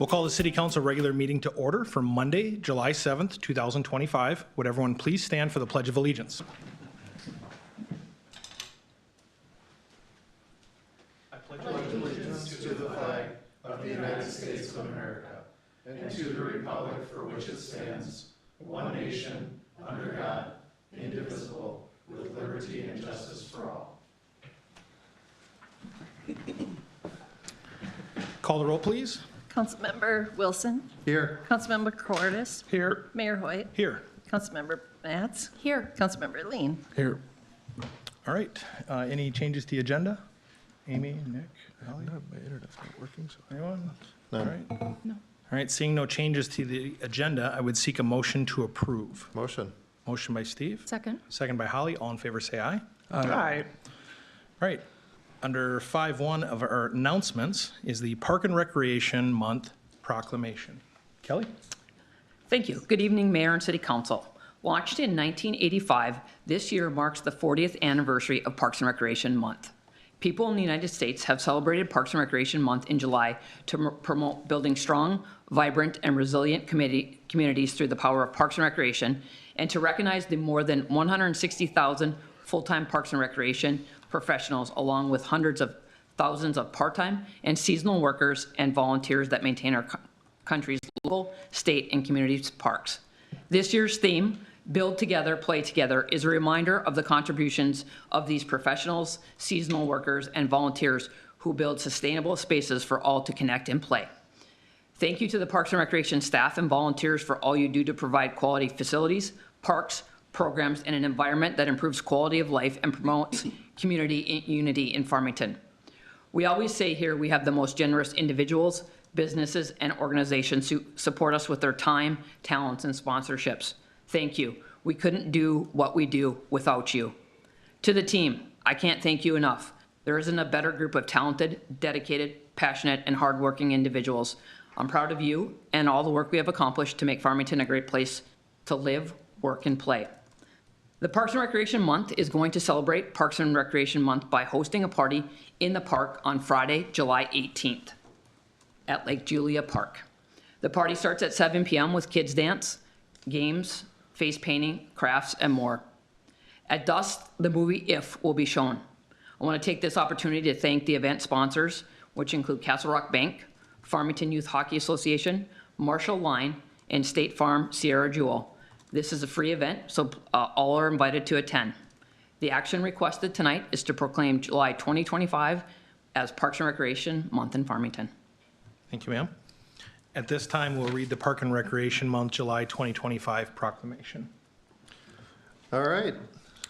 We'll call the City Council regular meeting to order for Monday, July 7th, 2025. Would everyone please stand for the Pledge of Allegiance? I pledge allegiance to the flag of the United States of America and to the republic for which it stands, one nation, under God, indivisible, with liberty and justice for all. Call the roll, please. Councilmember Wilson. Here. Councilmember Cordes. Here. Mayor Hoyt. Here. Councilmember Matz. Here. Councilmember Lean. Here. All right. Any changes to the agenda? Amy, Nick, Holly? No, my internet's not working. So. Anyone? No. All right. No. All right. Seeing no changes to the agenda, I would seek a motion to approve. Motion. Motion by Steve. Second. Second by Holly. All in favor, say aye. Aye. All right. Under 5.1 of our announcements is the Park and Recreation Month proclamation. Kelly? Thank you. Good evening, Mayor and City Council. Launched in 1985, this year marks the 40th anniversary of Parks and Recreation Month. People in the United States have celebrated Parks and Recreation Month in July to promote building strong, vibrant, and resilient communities through the power of Parks and Recreation, and to recognize the more than 160,000 full-time Parks and Recreation professionals, along with hundreds of thousands of part-time and seasonal workers and volunteers that maintain our country's local, state, and community parks. This year's theme, Build Together, Play Together, is a reminder of the contributions of these professionals, seasonal workers, and volunteers who build sustainable spaces for all to connect and play. Thank you to the Parks and Recreation staff and volunteers for all you do to provide quality facilities, parks, programs, and an environment that improves quality of life and promotes community unity in Farmington. We always say here we have the most generous individuals, businesses, and organizations who support us with their time, talents, and sponsorships. Thank you. We couldn't do what we do without you. To the team, I can't thank you enough. There isn't a better group of talented, dedicated, passionate, and hardworking individuals. I'm proud of you and all the work we have accomplished to make Farmington a great place to live, work, and play. The Parks and Recreation Month is going to celebrate Parks and Recreation Month by hosting a party in the park on Friday, July 18th at Lake Julia Park. The party starts at 7 p.m. with kids dance, games, face painting, crafts, and more. At dusk, the movie If will be shown. I want to take this opportunity to thank the event sponsors, which include Castle Rock Bank, Farmington Youth Hockey Association, Marshall Line, and State Farm Sierra Jewel. This is a free event, so all are invited to attend. The action requested tonight is to proclaim July 2025 as Parks and Recreation Month in Farmington. Thank you, ma'am. At this time, we'll read the Park and Recreation Month, July 2025 proclamation. All right.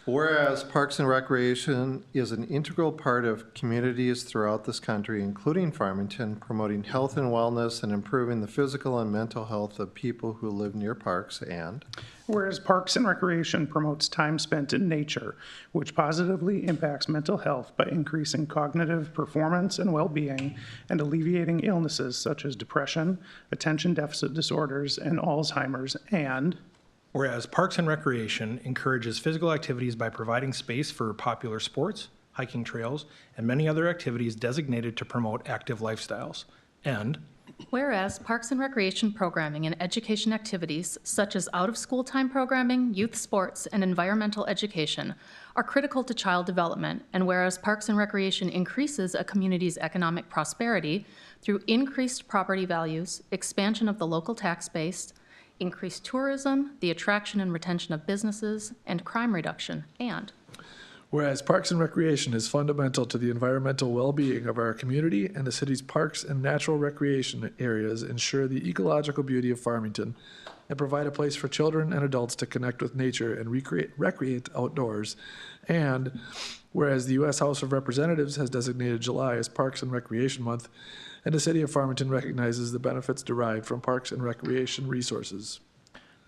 Whereas Parks and Recreation is an integral part of communities throughout this country, including Farmington, promoting health and wellness and improving the physical and mental health of people who live near parks, and whereas Parks and Recreation promotes time spent in nature, which positively impacts mental health by increasing cognitive performance and well-being and alleviating illnesses such as depression, attention deficit disorders, and Alzheimer's, and whereas Parks and Recreation encourages physical activities by providing space for popular sports, hiking trails, and many other activities designated to promote active lifestyles. And whereas Parks and Recreation programming and education activities such as out-of-school time programming, youth sports, and environmental education are critical to child development, and whereas Parks and Recreation increases a community's economic prosperity through increased property values, expansion of the local tax base, increased tourism, the attraction and retention of businesses, and crime reduction, and whereas Parks and Recreation is fundamental to the environmental well-being of our community, and the city's parks and natural recreation areas ensure the ecological beauty of Farmington and provide a place for children and adults to connect with nature and recreate outdoors. And whereas the U.S. House of Representatives has designated July as Parks and Recreation Month, and the city of Farmington recognizes the benefits derived from parks and recreation resources.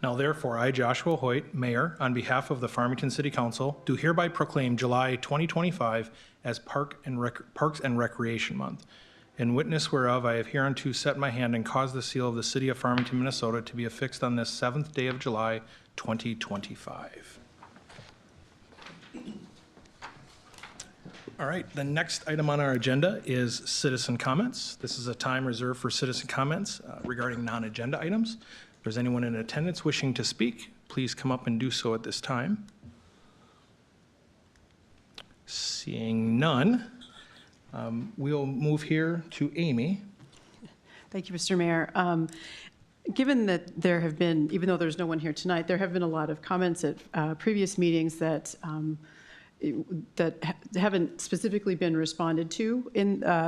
now therefore, I, Joshua Hoyt, Mayor, on behalf of the Farmington City Council, do hereby proclaim July 2025 as Parks and Recreation Month. In witness whereof, I have hereunto set my hand and caused the seal of the City of Farmington, Minnesota to be affixed on this 7th day of July, 2025. All right, the next item on our agenda is citizen comments. This is a time reserved for citizen comments regarding non-agenda items. If there's anyone in attendance wishing to speak, please come up and do so at this time. Seeing none, we'll move here to Amy. Thank you, Mr. Mayor. Given that there have been, even though there's no one here tonight, there have been a lot of comments at previous meetings that haven't specifically been responded to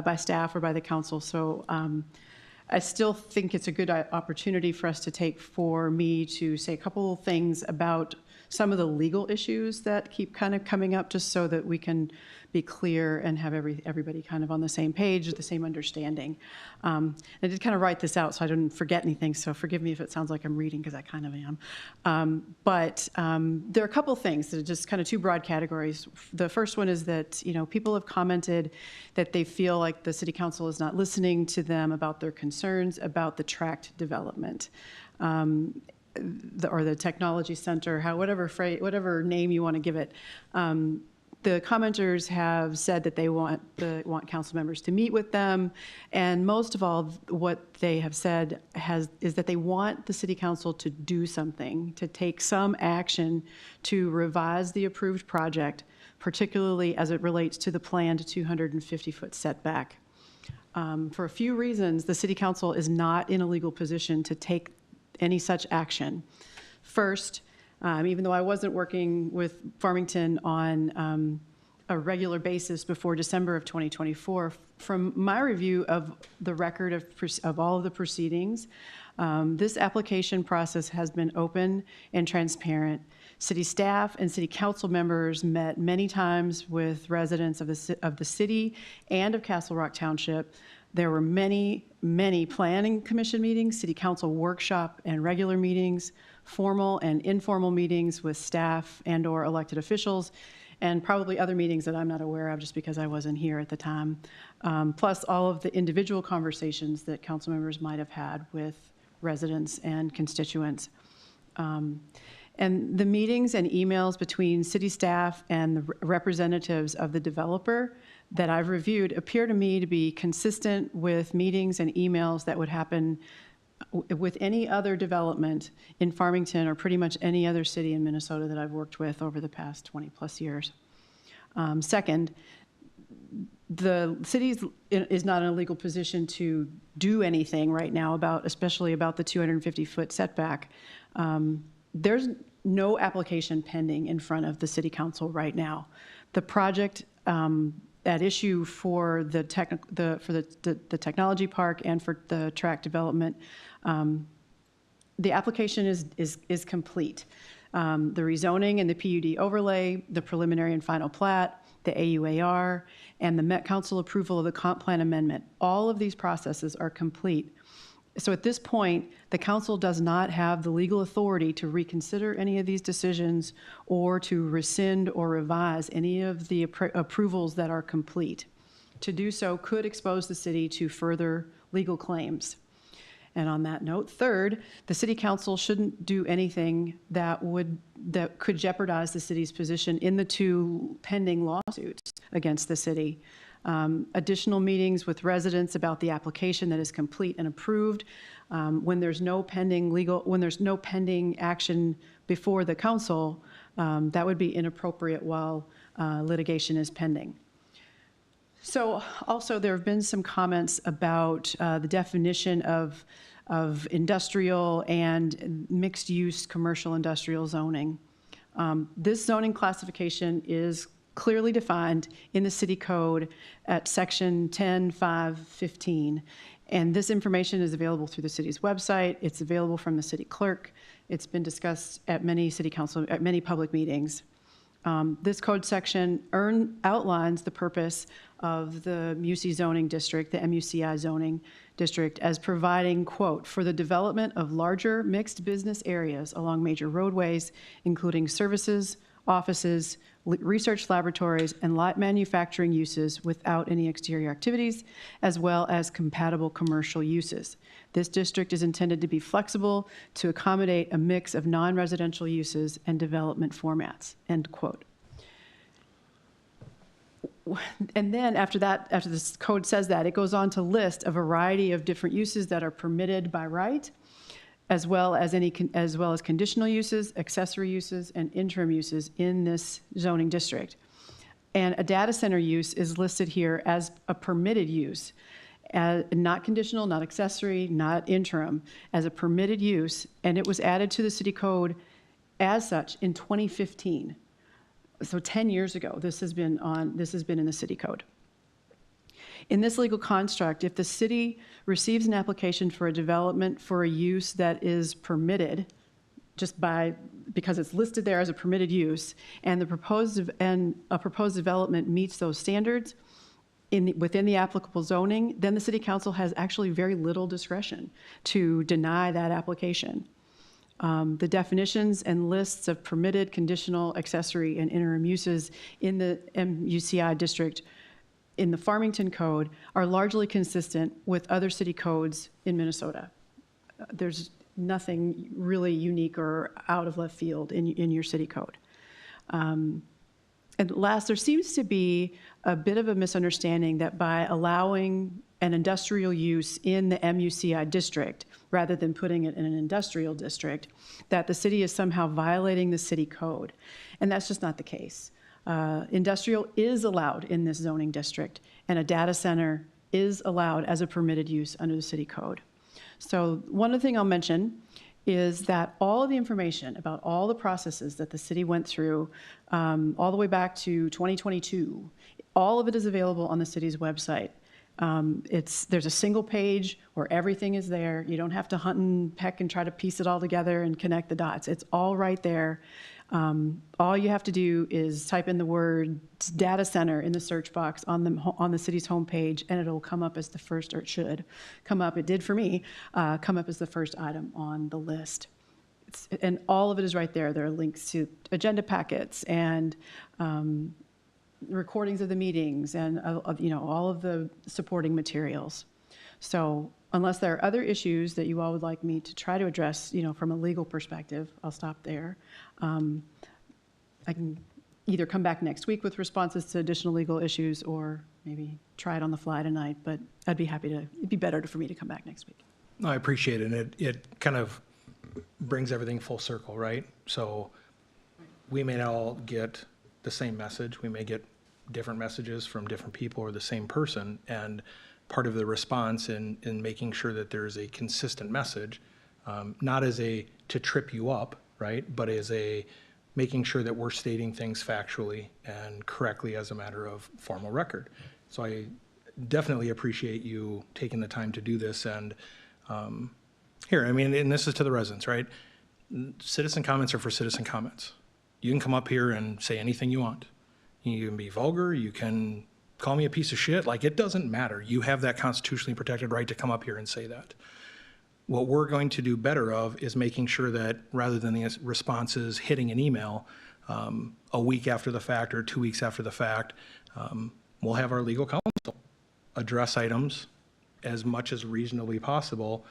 by staff or by the council. So I still think it's a good opportunity for us to take for me to say a couple of things about some of the legal issues that keep kind of coming up, just so that we can be clear and have everybody kind of on the same page, the same understanding. I did kind of write this out so I didn't forget anything, so forgive me if it sounds like I'm reading, because I kind of am. But there are a couple things that are just kind of two broad categories. The first one is that, people have commented that they feel like the city council is not listening to them about their concerns about the tract development. Or the technology center, whatever name you want to give it. The commenters have said that they want council members to meet with them, and most of all, what they have said is that they want the city council to do something, to take some action to revise the approved project, particularly as it relates to the planned 250-foot setback. For a few reasons, the city council is not in a legal position to take any such action. First, even though I wasn't working with Farmington on a regular basis before December of 2024, from my review of the record of all of the proceedings, this application process has been open and transparent. City staff and city council members met many times with residents of the city and of Castle Rock Township. There were many planning commission meetings, city council workshop and regular meetings, formal and informal meetings with staff and/or elected officials, and probably other meetings that I'm not aware of just because I wasn't here at the time, plus all of the individual conversations that council members might have had with residents and constituents. And the meetings and emails between city staff and the representatives of the developer that I've reviewed appear to me to be consistent with meetings and emails that would happen with any other development in Farmington or pretty much any other city in Minnesota that I've worked with over the past 20 plus years. Second, the city is not in a legal position to do anything right now especially about the 250-foot setback. There's no application pending in front of the city council right now. The project at issue for the technology park and for the tract development, the application is complete. The rezoning and the PUD overlay, the preliminary and final plat, the AUAR, and the Met Council approval of the comp plan amendment, all of these processes are complete. So at this point, the council does not have the legal authority to reconsider any of these decisions or to rescind or revise any of the approvals that are complete. To do so could expose the city to further legal claims. And on that note, third, the city council shouldn't do anything that could jeopardize the city's position in the two pending lawsuits against the city. Additional meetings with residents about the application that is complete and approved. When there's no pending action before the council, that would be inappropriate while litigation is pending. So also there have been some comments about the definition of industrial and mixed use commercial industrial zoning. This zoning classification is clearly defined in the city code at section 10.5.15. And this information is available through the city's website. It's available from the city clerk. It's been discussed at many city council, at many public meetings. This code section outlines the purpose of the MUCI zoning district, the MUCI zoning district, as providing, quote, for the development of larger mixed business areas along major roadways, including services, offices, research laboratories, and light manufacturing uses without any exterior activities, as well as compatible commercial uses. This district is intended to be flexible to accommodate a mix of non-residential uses and development formats, end quote. And then after that, after this code says that, it goes on to list a variety of different uses that are permitted by right, as well as conditional uses, accessory uses, and interim uses in this zoning district. And a data center use is listed here as a permitted use, not conditional, not accessory, not interim, as a permitted use, and it was added to the city code as such in 2015. So 10 years ago, this has been in the city code. In this legal construct, if the city receives an application for a development for a use that is permitted, because it's listed there as a permitted use, and a proposed development meets those standards within the applicable zoning, then the city council has actually very little discretion to deny that application. The definitions and lists of permitted, conditional, accessory, and interim uses in the MUCI district in the Farmington Code are largely consistent with other city codes in Minnesota. There's nothing really unique or out of left field in your city code. And last, there seems to be a bit of a misunderstanding that by allowing an industrial use in the MUCI district, rather than putting it in an industrial district, that the city is somehow violating the city code. And that's just not the case. Industrial is allowed in this zoning district, and a data center is allowed as a permitted use under the city code. So one other thing I'll mention is that all of the information about all the processes that the city went through all the way back to 2022, all of it is available on the city's website. There's a single page where everything is there. You don't have to hunt and peck and try to piece it all together and connect the dots. It's all right there. All you have to do is type in the word data center in the search box on the city's homepage, and it'll come up as the first, or it should come up, it did for me, come up as the first item on the list. And all of it is right there. There are links to agenda packets and recordings of the meetings and all of the supporting materials. So unless there are other issues that you all would like me to try to address, from a legal perspective, I'll stop there. I can either come back next week with responses to additional legal issues or maybe try it on the fly tonight, but I'd be happy to, it'd be better for me to come back next week. No, I appreciate it. And it kind of brings everything full circle, right? So we may not all get the same message. We may get different messages from different people or the same person. And part of the response in making sure that there's a consistent message, not as to trip you up, right? But as making sure that we're stating things factually and correctly as a matter of formal record. So I definitely appreciate you taking the time to do this. And and this is to the residents, right? Citizen comments are for citizen comments. You can come up here and say anything you want. You can be vulgar, you can call me a piece of shit, it doesn't matter. You have that constitutionally protected right to come up here and say that. What we're going to do better of is making sure that rather than the responses hitting an email a week after the fact or 2 weeks after the fact, we'll have our legal counsel address items as much as reasonably possible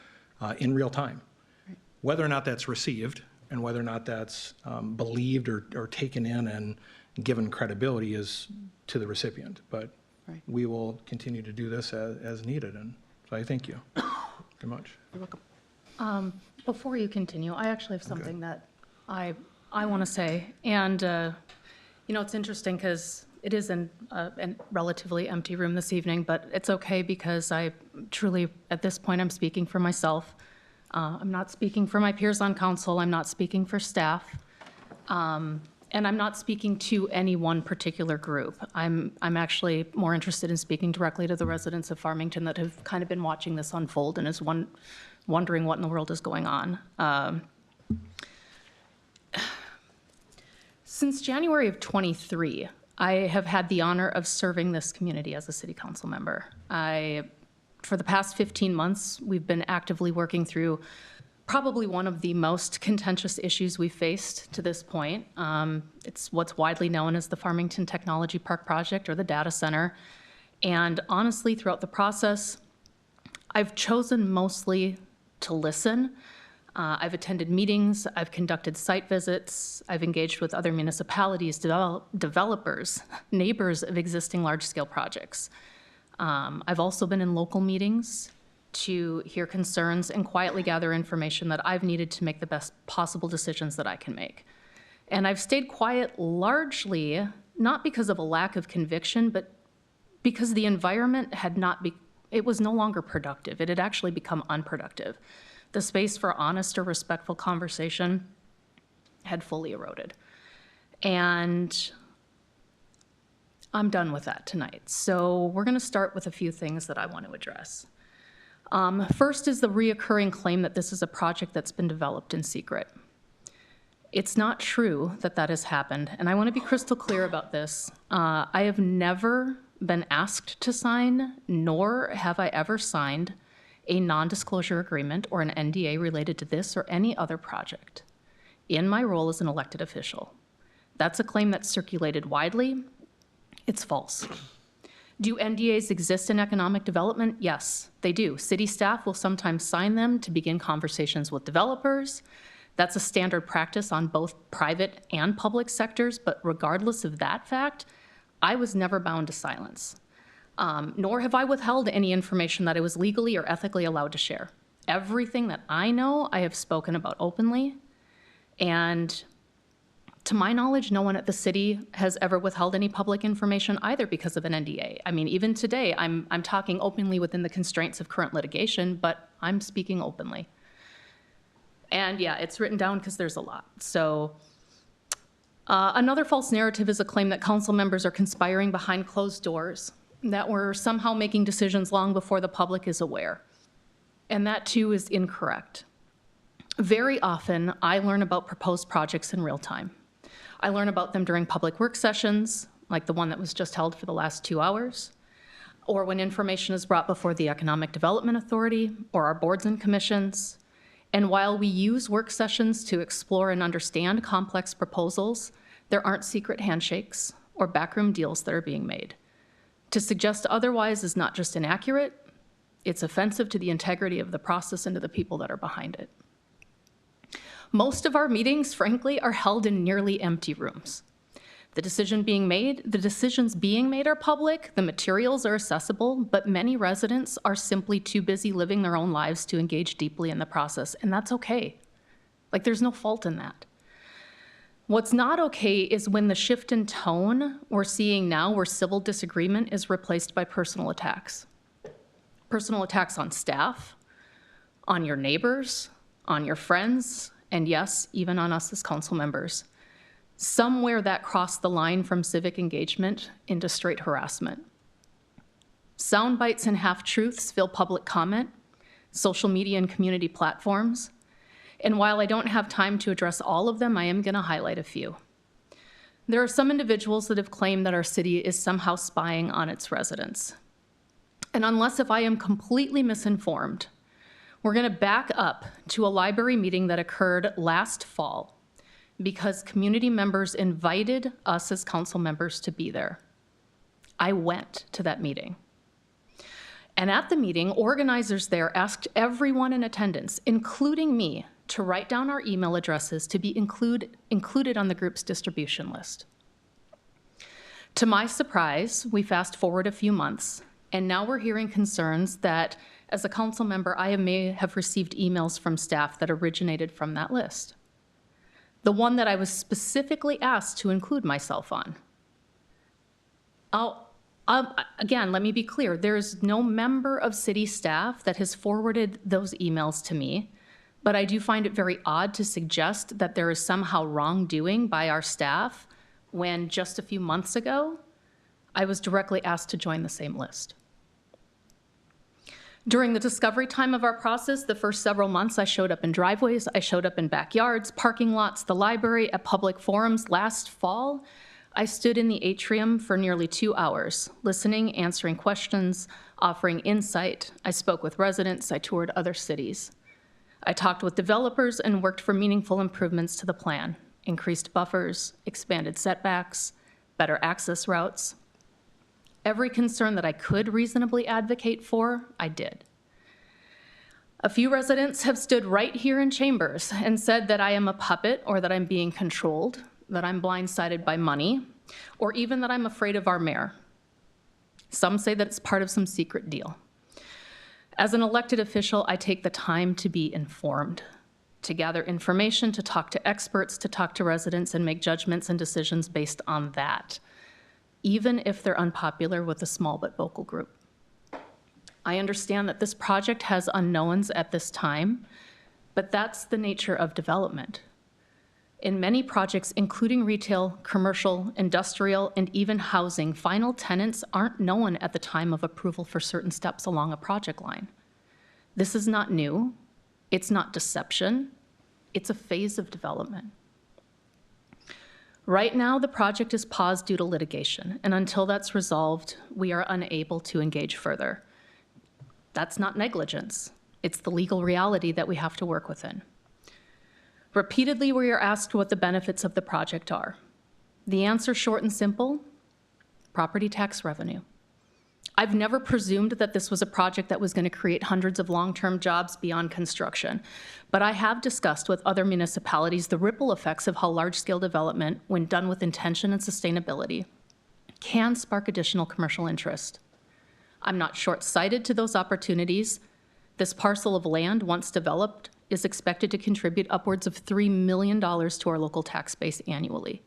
in real time. Right. Whether or not that's received and whether or not that's believed or taken in and given credibility is to the recipient. But right. We will continue to do this as needed. And so I thank you very much. You're welcome. Before you continue, I actually have something that I want to say. And, it's interesting because it is in a relatively empty room this evening, but it's okay because I truly, at this point, I'm speaking for myself. I'm not speaking for my peers on council. I'm not speaking for staff. And I'm not speaking to any one particular group. I'm actually more interested in speaking directly to the residents of Farmington that have kind of been watching this unfold and is wondering what in the world is going on. Since January of 23, I have had the honor of serving this community as a city council member. For the past 15 months, we've been actively working through probably one of the most contentious issues we've faced to this point. It's what's widely known as the Farmington Technology Park Project, or the data center. And honestly, throughout the process, I've chosen mostly to listen. I've attended meetings, I've conducted site visits, I've engaged with other municipalities, developers, neighbors of existing large-scale projects. I've also been in local meetings to hear concerns and quietly gather information that I've needed to make the best possible decisions that I can make. And I've stayed quiet largely, not because of a lack of conviction, but because the environment it was no longer productive. It had actually become unproductive. The space for honest or respectful conversation had fully eroded. And I'm done with that tonight. So we're going to start with a few things that I want to address. First is the reoccurring claim that this is a project that's been developed in secret. It's not true that that has happened, and I want to be crystal clear about this. I have never been asked to sign, nor have I ever signed a non-disclosure agreement or an NDA related to this or any other project in my role as an elected official. That's a claim that's circulated widely. It's false. Do NDAs exist in economic development? Yes, they do. City staff will sometimes sign them to begin conversations with developers. That's a standard practice on both private and public sectors, but regardless of that fact, I was never bound to silence. Nor have I withheld any information that I was legally or ethically allowed to share. Everything that I know, I have spoken about openly, and to my knowledge, no one at the city has ever withheld any public information either because of an NDA. I mean, even today, I'm talking openly within the constraints of current litigation, but I'm speaking openly. And yeah, it's written down because there's a lot. So another false narrative is a claim that council members are conspiring behind closed doors, that we're somehow making decisions long before the public is aware. And that too is incorrect. Very often, I learn about proposed projects in real time. I learn about them during public work sessions, like the one that was just held for the last 2 hours, or when information is brought before the Economic Development Authority or our boards and commissions. And while we use work sessions to explore and understand complex proposals, there aren't secret handshakes or backroom deals that are being made. To suggest otherwise is not just inaccurate, it's offensive to the integrity of the process and to the people that are behind it. Most of our meetings, frankly, are held in nearly empty rooms. The decisions being made are public, the materials are accessible, but many residents are simply too busy living their own lives to engage deeply in the process, and that's okay. Like, there's no fault in that. What's not okay is when the shift in tone we're seeing now, where civil disagreement is replaced by personal attacks. Personal attacks on staff, on your neighbors, on your friends, and yes, even on us as council members. Somewhere that crossed the line from civic engagement into straight harassment. Sound bites and half-truths fill public comment, social media and community platforms. And while I don't have time to address all of them, I am gonna highlight a few. There are some individuals that have claimed that our city is somehow spying on its residents. And unless if I am completely misinformed, we're gonna back up to a library meeting that occurred last fall because community members invited us as council members to be there. I went to that meeting. And at the meeting, organizers there asked everyone in attendance, including me, to write down our email addresses to be included on the group's distribution list. To my surprise, we fast forward a few months, and now we're hearing concerns that as a council member, I may have received emails from staff that originated from that list. The one that I was specifically asked to include myself on. Again, let me be clear. There's no member of city staff that has forwarded those emails to me, but I do find it very odd to suggest that there is somehow wrongdoing by our staff when just a few months ago, I was directly asked to join the same list. During the discovery time of our process, the first several months, I showed up in driveways, I showed up in backyards, parking lots, the library, at public forums. Last fall, I stood in the atrium for nearly 2 hours, listening, answering questions, offering insight. I spoke with residents, I toured other cities. I talked with developers and worked for meaningful improvements to the plan, increased buffers, expanded setbacks, better access routes. Every concern that I could reasonably advocate for, I did. A few residents have stood right here in chambers and said that I am a puppet or that I'm being controlled, that I'm blindsided by money, or even that I'm afraid of our mayor. Some say that it's part of some secret deal. As an elected official, I take the time to be informed, to gather information, to talk to experts, to talk to residents and make judgments and decisions based on that, even if they're unpopular with a small but vocal group. I understand that this project has unknowns at this time, but that's the nature of development. In many projects, including retail, commercial, industrial, and even housing, final tenants aren't known at the time of approval for certain steps along a project line. This is not new. It's not deception. It's a phase of development. Right now, the project is paused due to litigation, and until that's resolved, we are unable to engage further. That's not negligence. It's the legal reality that we have to work within. Repeatedly, we are asked what the benefits of the project are. The answer, short and simple, property tax revenue. I've never presumed that this was a project that was going to create hundreds of long-term jobs beyond construction, but I have discussed with other municipalities the ripple effects of how large-scale development, when done with intention and sustainability, can spark additional commercial interest. I'm not short-sighted to those opportunities. This parcel of land, once developed, is expected to contribute upwards of $3 million to our local tax base annually.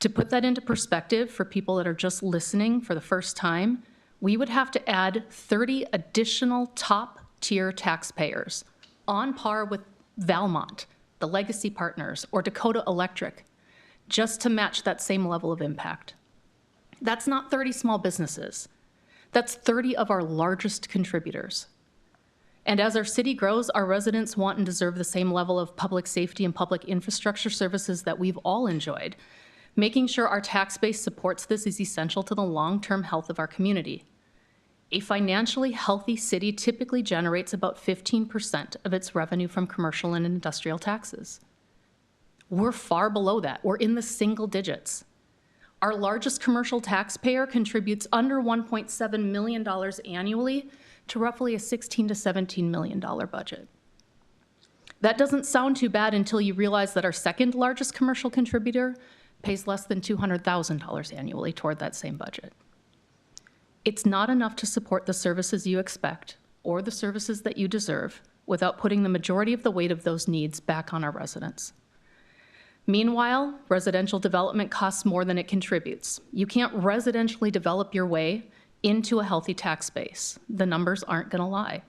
To put that into perspective for people that are just listening for the first time, we would have to add 30 additional top-tier taxpayers on par with Valmont, the Legacy Partners, or Dakota Electric, just to match that same level of impact. That's not 30 small businesses. That's 30 of our largest contributors. And as our city grows, our residents want and deserve the same level of public safety and public infrastructure services that we've all enjoyed. Making sure our tax base supports this is essential to the long-term health of our community. A financially healthy city typically generates about 15% of its revenue from commercial and industrial taxes. We're far below that. We're in the single digits. Our largest commercial taxpayer contributes under $1.7 million annually to roughly a $16 to $17 million budget. That doesn't sound too bad until you realize that our second largest commercial contributor pays less than $200,000 annually toward that same budget. It's not enough to support the services you expect or the services that you deserve without putting the majority of the weight of those needs back on our residents. Meanwhile, residential development costs more than it contributes. You can't residentially develop your way into a healthy tax base. The numbers aren't going to lie.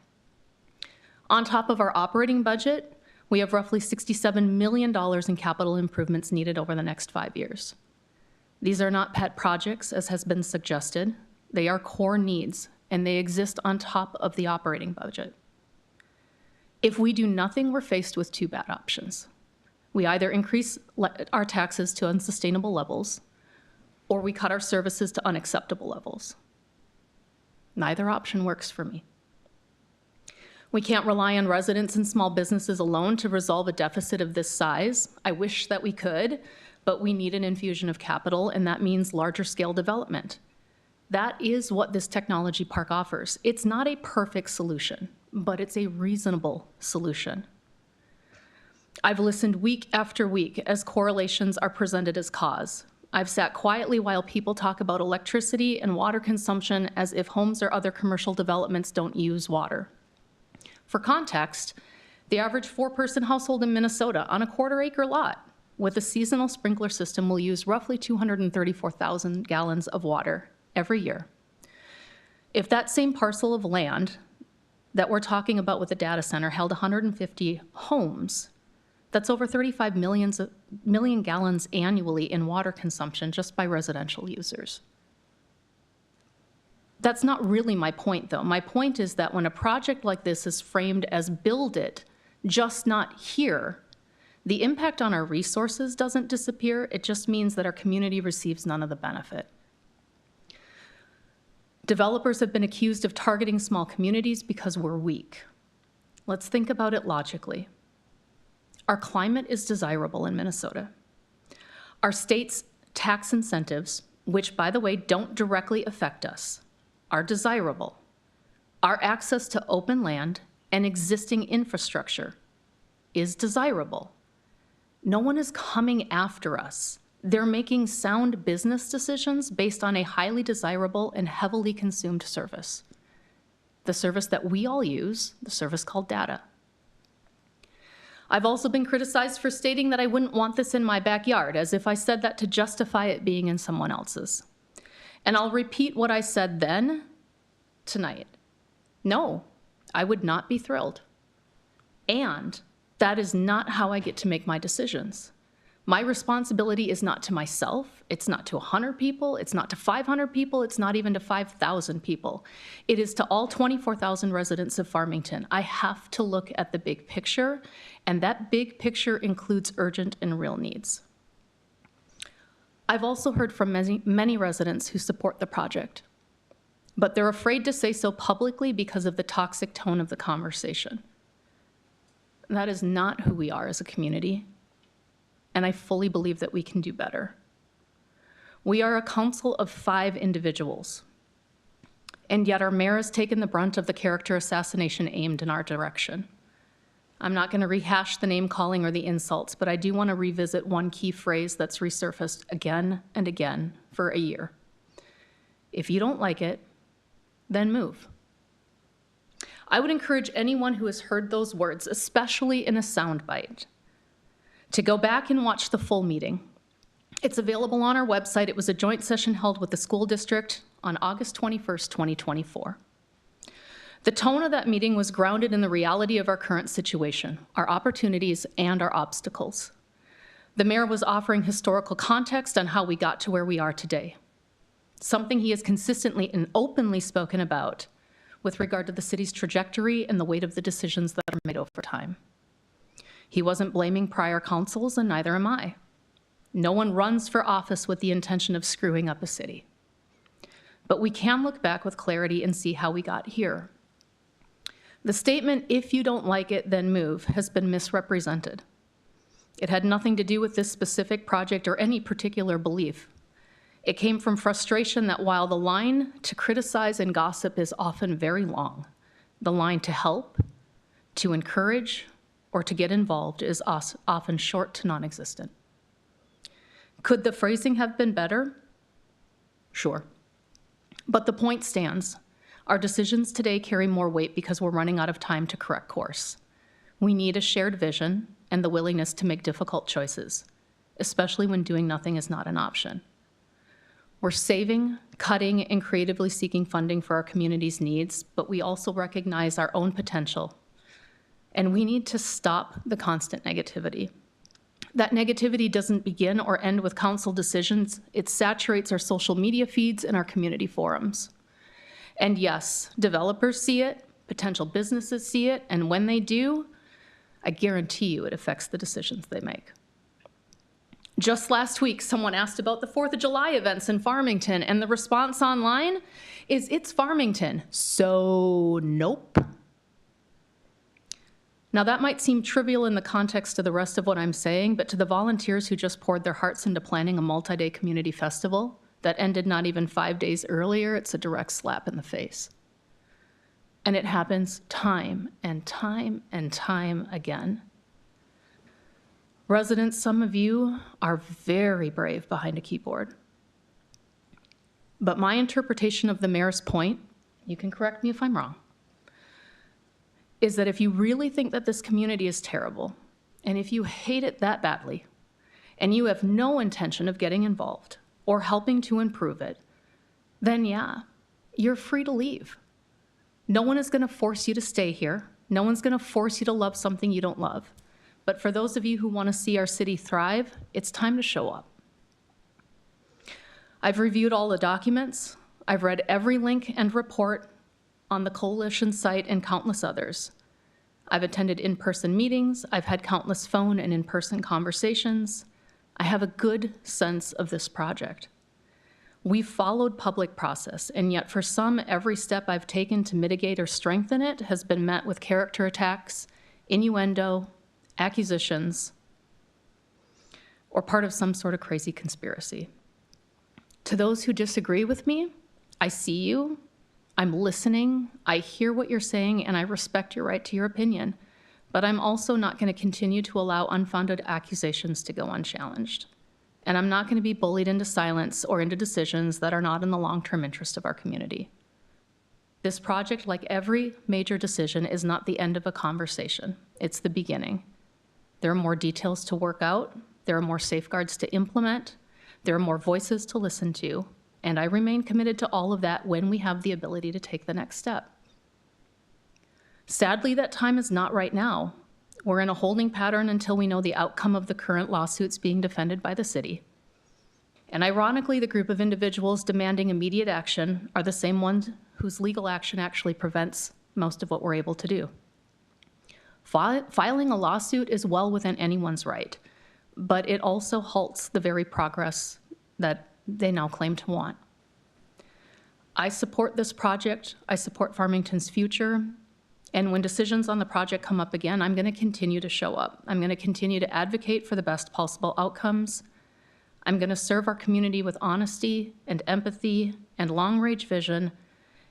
On top of our operating budget, we have roughly $67 million in capital improvements needed over the next 5 years. These are not pet projects, as has been suggested. They are core needs, and they exist on top of the operating budget. If we do nothing, we're faced with two bad options. We either increase our taxes to unsustainable levels, or we cut our services to unacceptable levels. Neither option works for me. We can't rely on residents and small businesses alone to resolve a deficit of this size. I wish that we could, but we need an infusion of capital, and that means larger scale development. That is what this technology park offers. It's not a perfect solution, but it's a reasonable solution. I've listened week after week as correlations are presented as cause. I've sat quietly while people talk about electricity and water consumption as if homes or other commercial developments don't use water. For context, the average 4-person household in Minnesota on a quarter-acre lot with a seasonal sprinkler system will use roughly 234,000 gallons of water every year. If that same parcel of land that we're talking about with the data center held 150 homes, that's over 35 million gallons annually in water consumption just by residential users. That's not really my point, though. My point is that when a project like this is framed as build it, just not here, the impact on our resources doesn't disappear. It just means that our community receives none of the benefit. Developers have been accused of targeting small communities because we're weak. Let's think about it logically. Our climate is desirable in Minnesota. Our state's tax incentives, which, by the way, don't directly affect us, are desirable. Our access to open land and existing infrastructure is desirable. No one is coming after us. They're making sound business decisions based on a highly desirable and heavily consumed service. The service that we all use, the service called data. I've also been criticized for stating that I wouldn't want this in my backyard, as if I said that to justify it being in someone else's. And I'll repeat what I said then, tonight. No, I would not be thrilled. And that is not how I get to make my decisions. My responsibility is not to myself, it's not to 100 people, it's not to 500 people, it's not even to 5,000 people. It is to all 24,000 residents of Farmington. I have to look at the big picture, and that big picture includes urgent and real needs. I've also heard from many residents who support the project, but they're afraid to say so publicly because of the toxic tone of the conversation. That is not who we are as a community, and I fully believe that we can do better. We are a council of 5 individuals, and yet our mayor has taken the brunt of the character assassination aimed in our direction. I'm not going to rehash the name calling or the insults, but I do want to revisit one key phrase that's resurfaced again and again for a year. If you don't like it, then move. I would encourage anyone who has heard those words, especially in a soundbite, to go back and watch the full meeting. It's available on our website. It was a joint session held with the school district on August 21st, 2024. The tone of that meeting was grounded in the reality of our current situation, our opportunities and our obstacles. The mayor was offering historical context on how we got to where we are today, something he has consistently and openly spoken about with regard to the city's trajectory and the weight of the decisions that are made over time. He wasn't blaming prior councils, and neither am I. No one runs for office with the intention of screwing up a city. But we can look back with clarity and see how we got here. The statement, "if you don't like it, then move," has been misrepresented. It had nothing to do with this specific project or any particular belief. It came from frustration that while the line to criticize and gossip is often very long, the line to help, to encourage, or to get involved is often short to non-existent. Could the phrasing have been better? Sure. But the point stands. Our decisions today carry more weight because we're running out of time to correct course. We need a shared vision and the willingness to make difficult choices, especially when doing nothing is not an option. We're saving, cutting, and creatively seeking funding for our community's needs, but we also recognize our own potential, and we need to stop the constant negativity. That negativity doesn't begin or end with council decisions. It saturates our social media feeds and our community forums. And yes, developers see it, potential businesses see it, and when they do, I guarantee you it affects the decisions they make. Just last week, someone asked about the 4th of July events in Farmington, and the response online is, "It's Farmington, so nope." Now that might seem trivial in the context of the rest of what I'm saying, but to the volunteers who just poured their hearts into planning a multi-day community festival that ended not even 5 days earlier, it's a direct slap in the face. And it happens time and time and time again. Residents, some of you are very brave behind a keyboard. But my interpretation of the mayor's point, you can correct me if I'm wrong, is that if you really think that this community is terrible, and if you hate it that badly, and you have no intention of getting involved or helping to improve it, then yeah, you're free to leave. No one is going to force you to stay here. No one's going to force you to love something you don't love. But for those of you who want to see our city thrive, it's time to show up. I've reviewed all the documents. I've read every link and report on the coalition site and countless others. I've attended in-person meetings. I've had countless phone and in-person conversations. I have a good sense of this project. We've followed public process, and yet for some, every step I've taken to mitigate or strengthen it has been met with character attacks, innuendo, accusations, or part of some sort of crazy conspiracy. To those who disagree with me, I see you, I'm listening, I hear what you're saying, and I respect your right to your opinion. But I'm also not going to continue to allow unfounded accusations to go unchallenged. And I'm not going to be bullied into silence or into decisions that are not in the long-term interest of our community. This project, like every major decision, is not the end of a conversation. It's the beginning. There are more details to work out. There are more safeguards to implement. There are more voices to listen to. And I remain committed to all of that when we have the ability to take the next step. Sadly, that time is not right now. We're in a holding pattern until we know the outcome of the current lawsuits being defended by the city. And ironically, the group of individuals demanding immediate action are the same ones whose legal action actually prevents most of what we're able to do. Filing a lawsuit is well within anyone's right, but it also halts the very progress that they now claim to want. I support this project. I support Farmington's future. And when decisions on the project come up again, I'm going to continue to show up. I'm going to continue to advocate for the best possible outcomes. I'm going to serve our community with honesty and empathy and long-range vision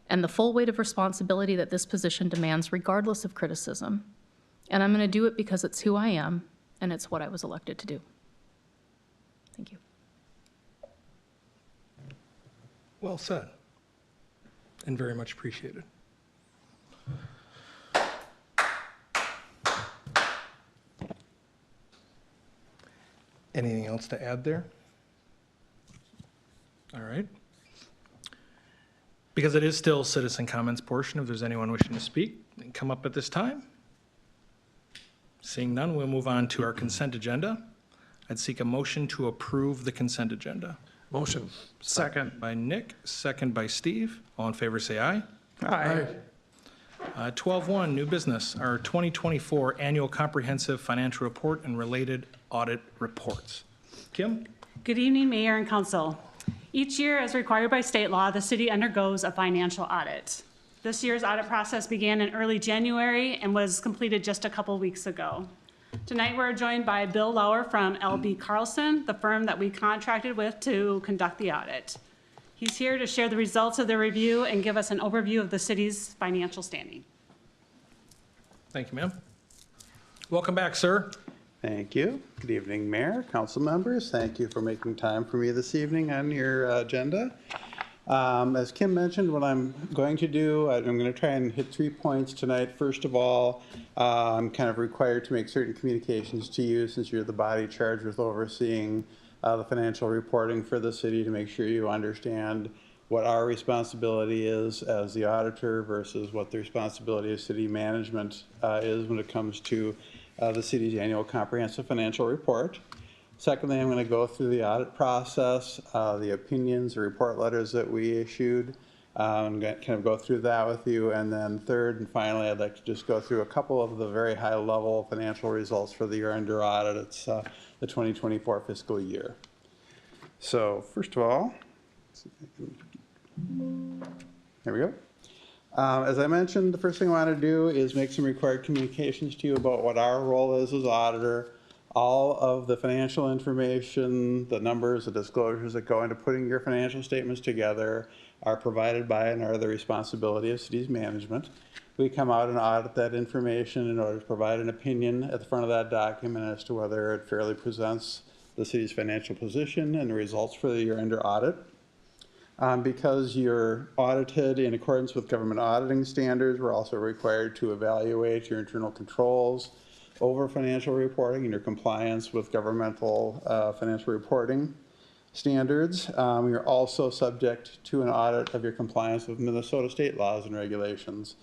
and the full weight of responsibility that this position demands, regardless of criticism. And I'm going to do it because it's who I am and it's what I was elected to do. Thank you. Well said, and very much appreciated. Anything else to add there? All right. Because it is still citizen comments portion, if there's anyone wishing to speak, then come up at this time. Seeing none, we'll move on to our consent agenda. I'd seek a motion to approve the consent agenda. Motion. Second. By Nick, second by Steve. All in favor, say aye. Aye. 12.1, new business, our 2024 annual comprehensive financial report and related audit reports. Kim? Good evening, Mayor and Council. Each year, as required by state law, the city undergoes a financial audit. This year's audit process began in early January and was completed just a couple weeks ago. Tonight, we're joined by Bill Lauer from LB Carlson, the firm that we contracted with to conduct the audit. He's here to share the results of the review and give us an overview of the city's financial standing. Thank you, ma'am. Welcome back, sir. Thank you. Good evening, Mayor, council members. Thank you for making time for me this evening on your agenda. As Kim mentioned, what I'm going to do, I'm going to try and hit 3 points tonight. First of all, I'm kind of required to make certain communications to you since you're the body charged with overseeing the financial reporting for the city, to make sure you understand what our responsibility is as the auditor versus what the responsibility of city management is when it comes to the city's annual comprehensive financial report. Secondly, I'm going to go through the audit process, the opinions, the report letters that we issued. I'm going to kind of go through that with you. And then third and finally, I'd like to just go through a couple of the very high level financial results for the year under audit. It's the 2024 fiscal year. So first of all, there we go. As I mentioned, the first thing I want to do is make some required communications to you about what our role is as auditor. All of the financial information, the numbers, the disclosures that go into putting your financial statements together are provided by and are the responsibility of city's management. We come out and audit that information in order to provide an opinion at the front of that document as to whether it fairly presents the city's financial position and the results for the year under audit. Because you're audited in accordance with government auditing standards, we're also required to evaluate your internal controls over financial reporting and your compliance with governmental financial reporting standards. You're also subject to an audit of your compliance with Minnesota state laws and regulations.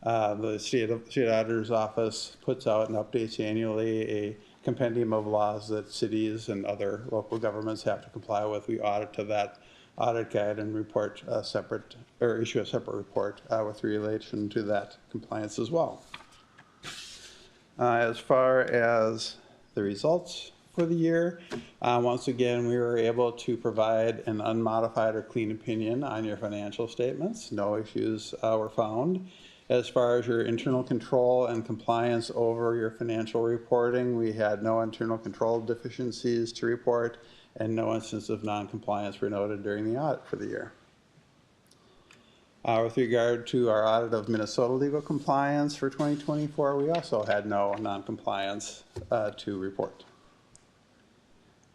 The state auditor's office puts out and updates annually a compendium of laws that cities and other local governments have to comply with. We audit to that audit guide and report separate, or issue a separate report with relation to that compliance as well. As far as the results for the year, once again, we were able to provide an unmodified or clean opinion on your financial statements. No issues were found. As far as your internal control and compliance over your financial reporting, we had no internal control deficiencies to report, and no instance of non-compliance were noted during the audit for the year. With regard to our audit of Minnesota legal compliance for 2024, we also had no non-compliance to report.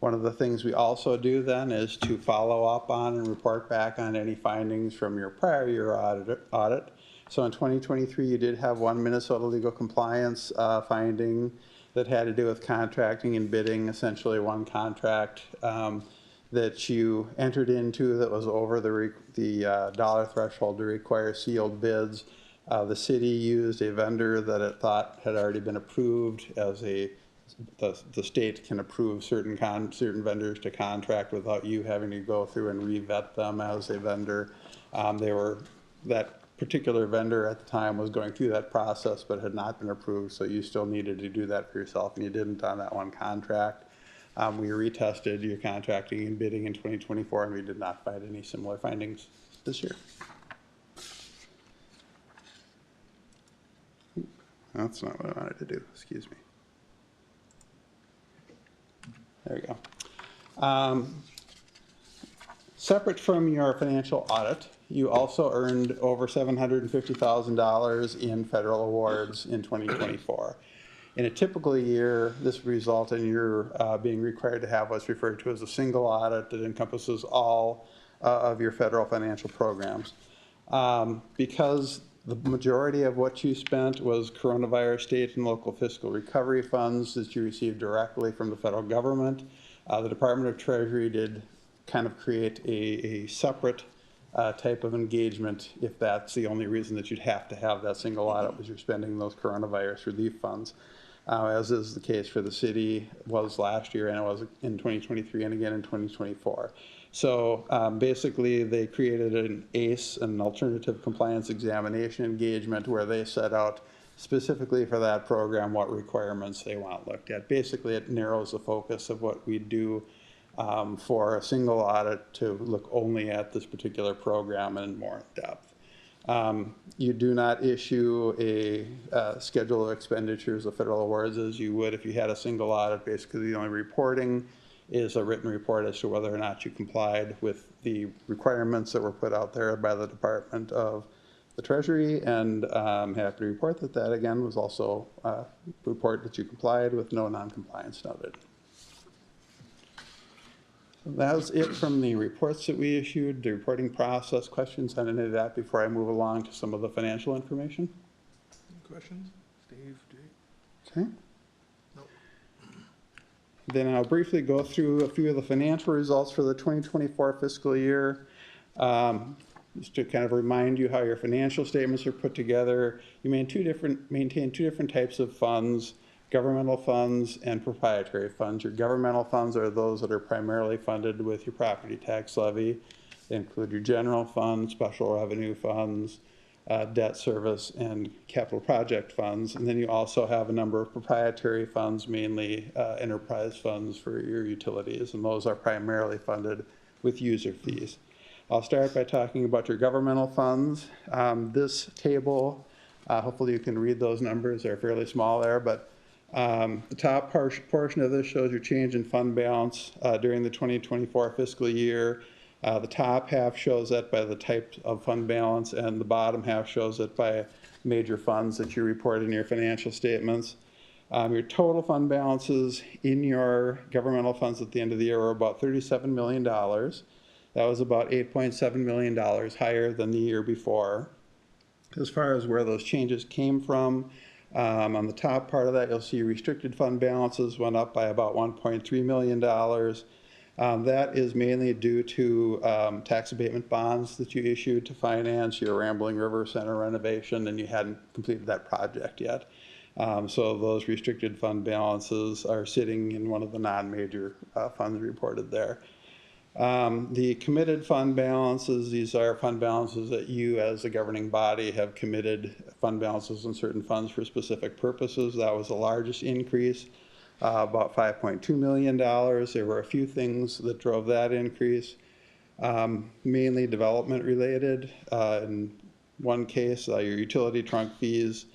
One of the things we also do then is to follow up on and report back on any findings from your prior year audit. So in 2023, you did have one Minnesota legal compliance finding that had to do with contracting and bidding, essentially one contract that you entered into that was over the dollar threshold to require sealed bids. The city used a vendor that it thought had already been approved as the state can approve certain vendors to contract without you having to go through and re-vet them as a vendor. That particular vendor at the time was going through that process but had not been approved, so you still needed to do that for yourself, and you didn't on that one contract. We retested your contracting and bidding in 2024, and we did not find any similar findings this year. That's not what I wanted to do, excuse me. There we go. Separate from your financial audit, you also earned over $750,000 in federal awards in 2024. In a typical year, this would result in your being required to have what's referred to as a single audit that encompasses all of your federal financial programs. Because the majority of what you spent was coronavirus state and local fiscal recovery funds that you received directly from the federal government, the Department of Treasury did kind of create a separate type of engagement if that's the only reason that you'd have to have that single audit was you're spending those coronavirus relief funds. As is the case for the city, was last year and it was in 2023 and again in 2024. So basically they created an ACE, an alternative compliance examination engagement, where they set out specifically for that program what requirements they want looked at. Basically it narrows the focus of what we do for a single audit to look only at this particular program and more in depth. You do not issue a schedule of expenditures of federal awards as you would if you had a single audit. Basically the only reporting is a written report as to whether or not you complied with the requirements that were put out there by the Department of the Treasury, and I'm happy to report that that again was also a report that you complied with, no non-compliance noted. So that was it from the reports that we issued, the reporting process. Questions on any of that before I move along to some of the financial information? Questions? Steve, Jake? Okay. Nope. Then I'll briefly go through a few of the financial results for the 2024 fiscal year. Just to kind of remind you how your financial statements are put together. You maintain two different types of funds: governmental funds and proprietary funds. Your governmental funds are those that are primarily funded with your property tax levy. They include your general fund, special revenue funds, debt service, and capital project funds. And then you also have a number of proprietary funds, mainly enterprise funds for your utilities, and those are primarily funded with user fees. I'll start by talking about your governmental funds. This table, hopefully you can read those numbers, they're fairly small there, but the top portion of this shows your change in fund balance during the 2024 fiscal year. The top half shows that by the type of fund balance, and the bottom half shows it by major funds that you report in your financial statements. Your total fund balances in your governmental funds at the end of the year were about $37 million. That was about $8.7 million higher than the year before. As far as where those changes came from, on the top part of that, you'll see restricted fund balances went up by about $1.3 million. That is mainly due to tax abatement bonds that you issued to finance your Rambling River Center renovation, and you hadn't completed that project yet. So those restricted fund balances are sitting in one of the non-major funds reported there. The committed fund balances, these are fund balances that you as a governing body have committed fund balances in certain funds for specific purposes. That was the largest increase, about $5.2 million. There were a few things that drove that increase, mainly development related. In one case, your utility trunk fees,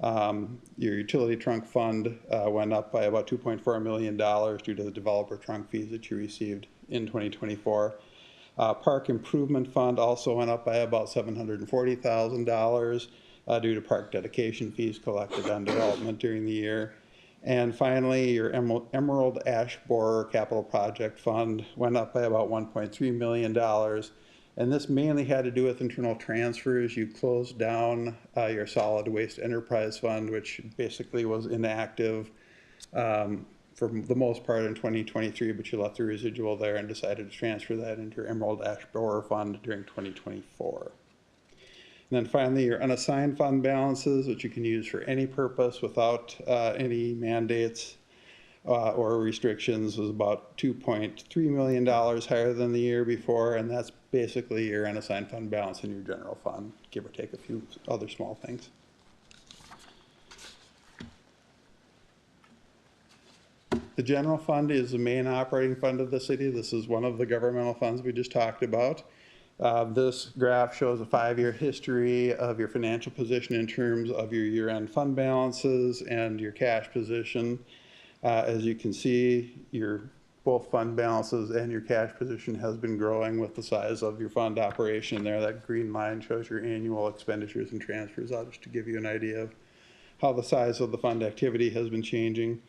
your utility trunk fund went up by about $2.4 million due to the developer trunk fees that you received in 2024. Park Improvement Fund also went up by about $740,000 due to park dedication fees collected on development during the year. And finally, your Emerald Ash Borer Capital Project Fund went up by about $1.3 million. And this mainly had to do with internal transfers. You closed down your Solid Waste Enterprise Fund, which basically was inactive for the most part in 2023, but you left the residual there and decided to transfer that into your Emerald Ash Borer Fund during 2024. And then finally, your unassigned fund balances, which you can use for any purpose without any mandates or restrictions, was about $2.3 million higher than the year before, and that's basically your unassigned fund balance in your general fund, give or take a few other small things. The general fund is the main operating fund of the city. This is one of the governmental funds we just talked about. This graph shows a 5-year history of your financial position in terms of your year-end fund balances and your cash position. As you can see, your both fund balances and your cash position has been growing with the size of your fund operation there. That green line shows your annual expenditures and transfers out, just to give you an idea of how the size of the fund activity has been changing.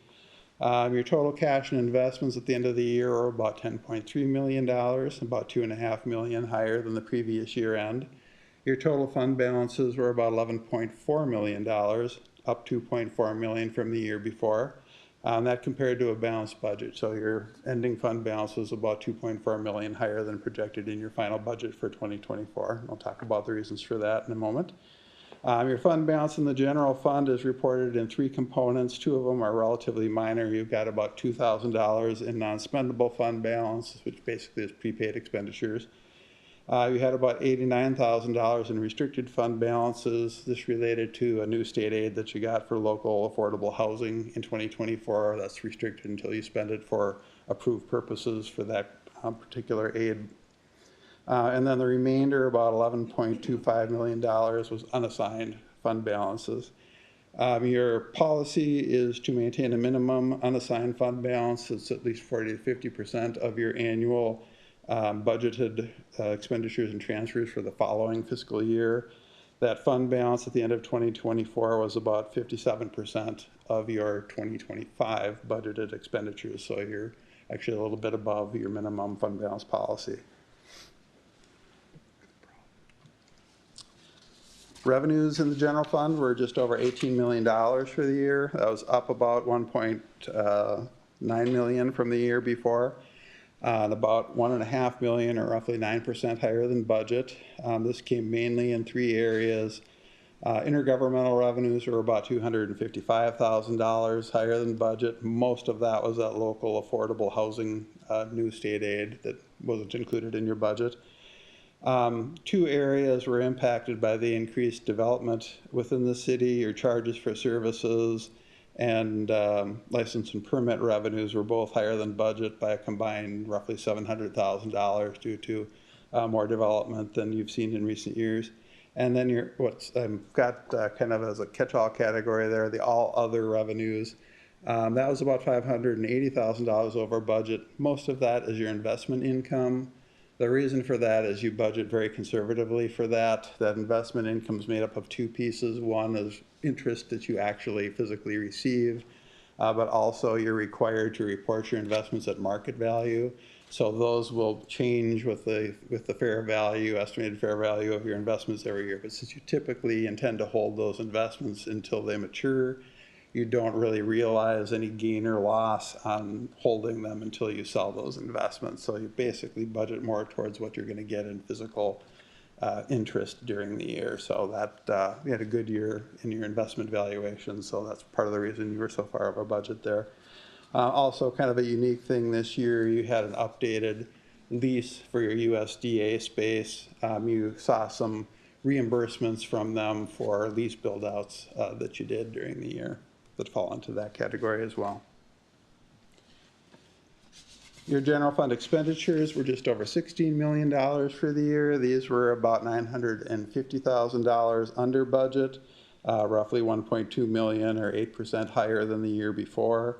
Your total cash and investments at the end of the year are about $10.3 million, about $2.5 million higher than the previous year end. Your total fund balances were about $11.4 million, up $2.4 million from the year before. That compared to a balanced budget. So your ending fund balance was about $2.4 million higher than projected in your final budget for 2024. I'll talk about the reasons for that in a moment. Your fund balance in the general fund is reported in 3 components. 2 of them are relatively minor. You've got about $2,000 in non-spendable fund balance, which basically is prepaid expenditures. You had about $89,000 in restricted fund balances. This related to a new state aid that you got for local affordable housing in 2024. That's restricted until you spend it for approved purposes for that particular aid. And then the remainder, about $11.25 million, was unassigned fund balances. Your policy is to maintain a minimum unassigned fund balance. It's at least 40 to 50% of your annual budgeted expenditures and transfers for the following fiscal year. That fund balance at the end of 2024 was about 57% of your 2025 budgeted expenditures. So you're actually a little bit above your minimum fund balance policy. Revenues in the general fund were just over $18 million for the year. That was up about $1.9 million from the year before, and about $1.5 million, or roughly 9% higher than budget. This came mainly in 3 areas. Intergovernmental revenues were about $255,000 higher than budget. Most of that was that local affordable housing new state aid that wasn't included in your budget. 2 areas were impacted by the increased development within the city. Your charges for services and license and permit revenues were both higher than budget by a combined roughly $700,000 due to more development than you've seen in recent years. And then what's got kind of as a catch-all category there, the all other revenues. That was about $580,000 over budget. Most of that is your investment income. The reason for that is you budget very conservatively for that. That investment income is made up of 2 pieces. One is interest that you actually physically receive, but also you're required to report your investments at market value. So those will change with the fair value, estimated fair value of your investments every year. But since you typically intend to hold those investments until they mature, you don't really realize any gain or loss on holding them until you sell those investments. So you basically budget more towards what you're going to get in physical interest during the year. So that you had a good year in your investment valuation. So that's part of the reason you were so far over budget there. Also kind of a unique thing this year, you had an updated lease for your USDA space. You saw some reimbursements from them for lease build-outs that you did during the year that fall into that category as well. Your general fund expenditures were just over $16 million for the year. These were about $950,000 under budget, roughly $1.2 million or 8% higher than the year before.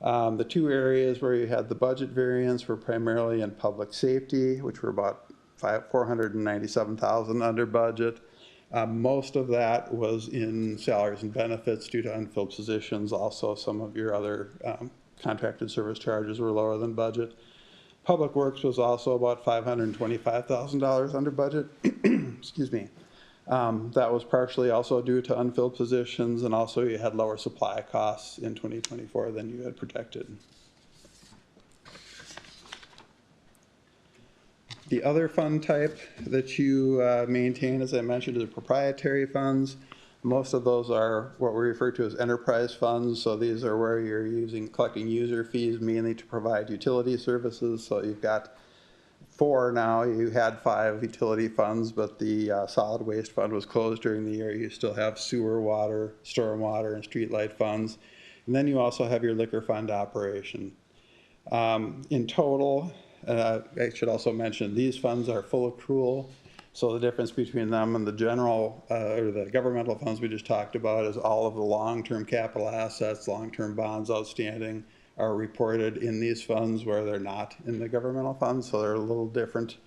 The two areas where you had the budget variance were primarily in public safety, which were about $497,000 under budget. Most of that was in salaries and benefits due to unfilled positions. Also, some of your other contracted service charges were lower than budget. Public Works was also about $525,000 under budget. Excuse me. That was partially also due to unfilled positions, and also you had lower supply costs in 2024 than you had projected. The other fund type that you maintain, as I mentioned, is proprietary funds. Most of those are what we refer to as enterprise funds. So these are where you're collecting user fees mainly to provide utility services. So you've got 4 now. You had 5 utility funds, but the solid waste fund was closed during the year. You still have sewer, water, stormwater, and streetlight funds. And then you also have your liquor fund operation. In total, I should also mention these funds are full accrual. So the difference between them and the general or the governmental funds we just talked about is all of the long-term capital assets, long-term bonds outstanding are reported in these funds where they're not in the governmental funds. So they're a little different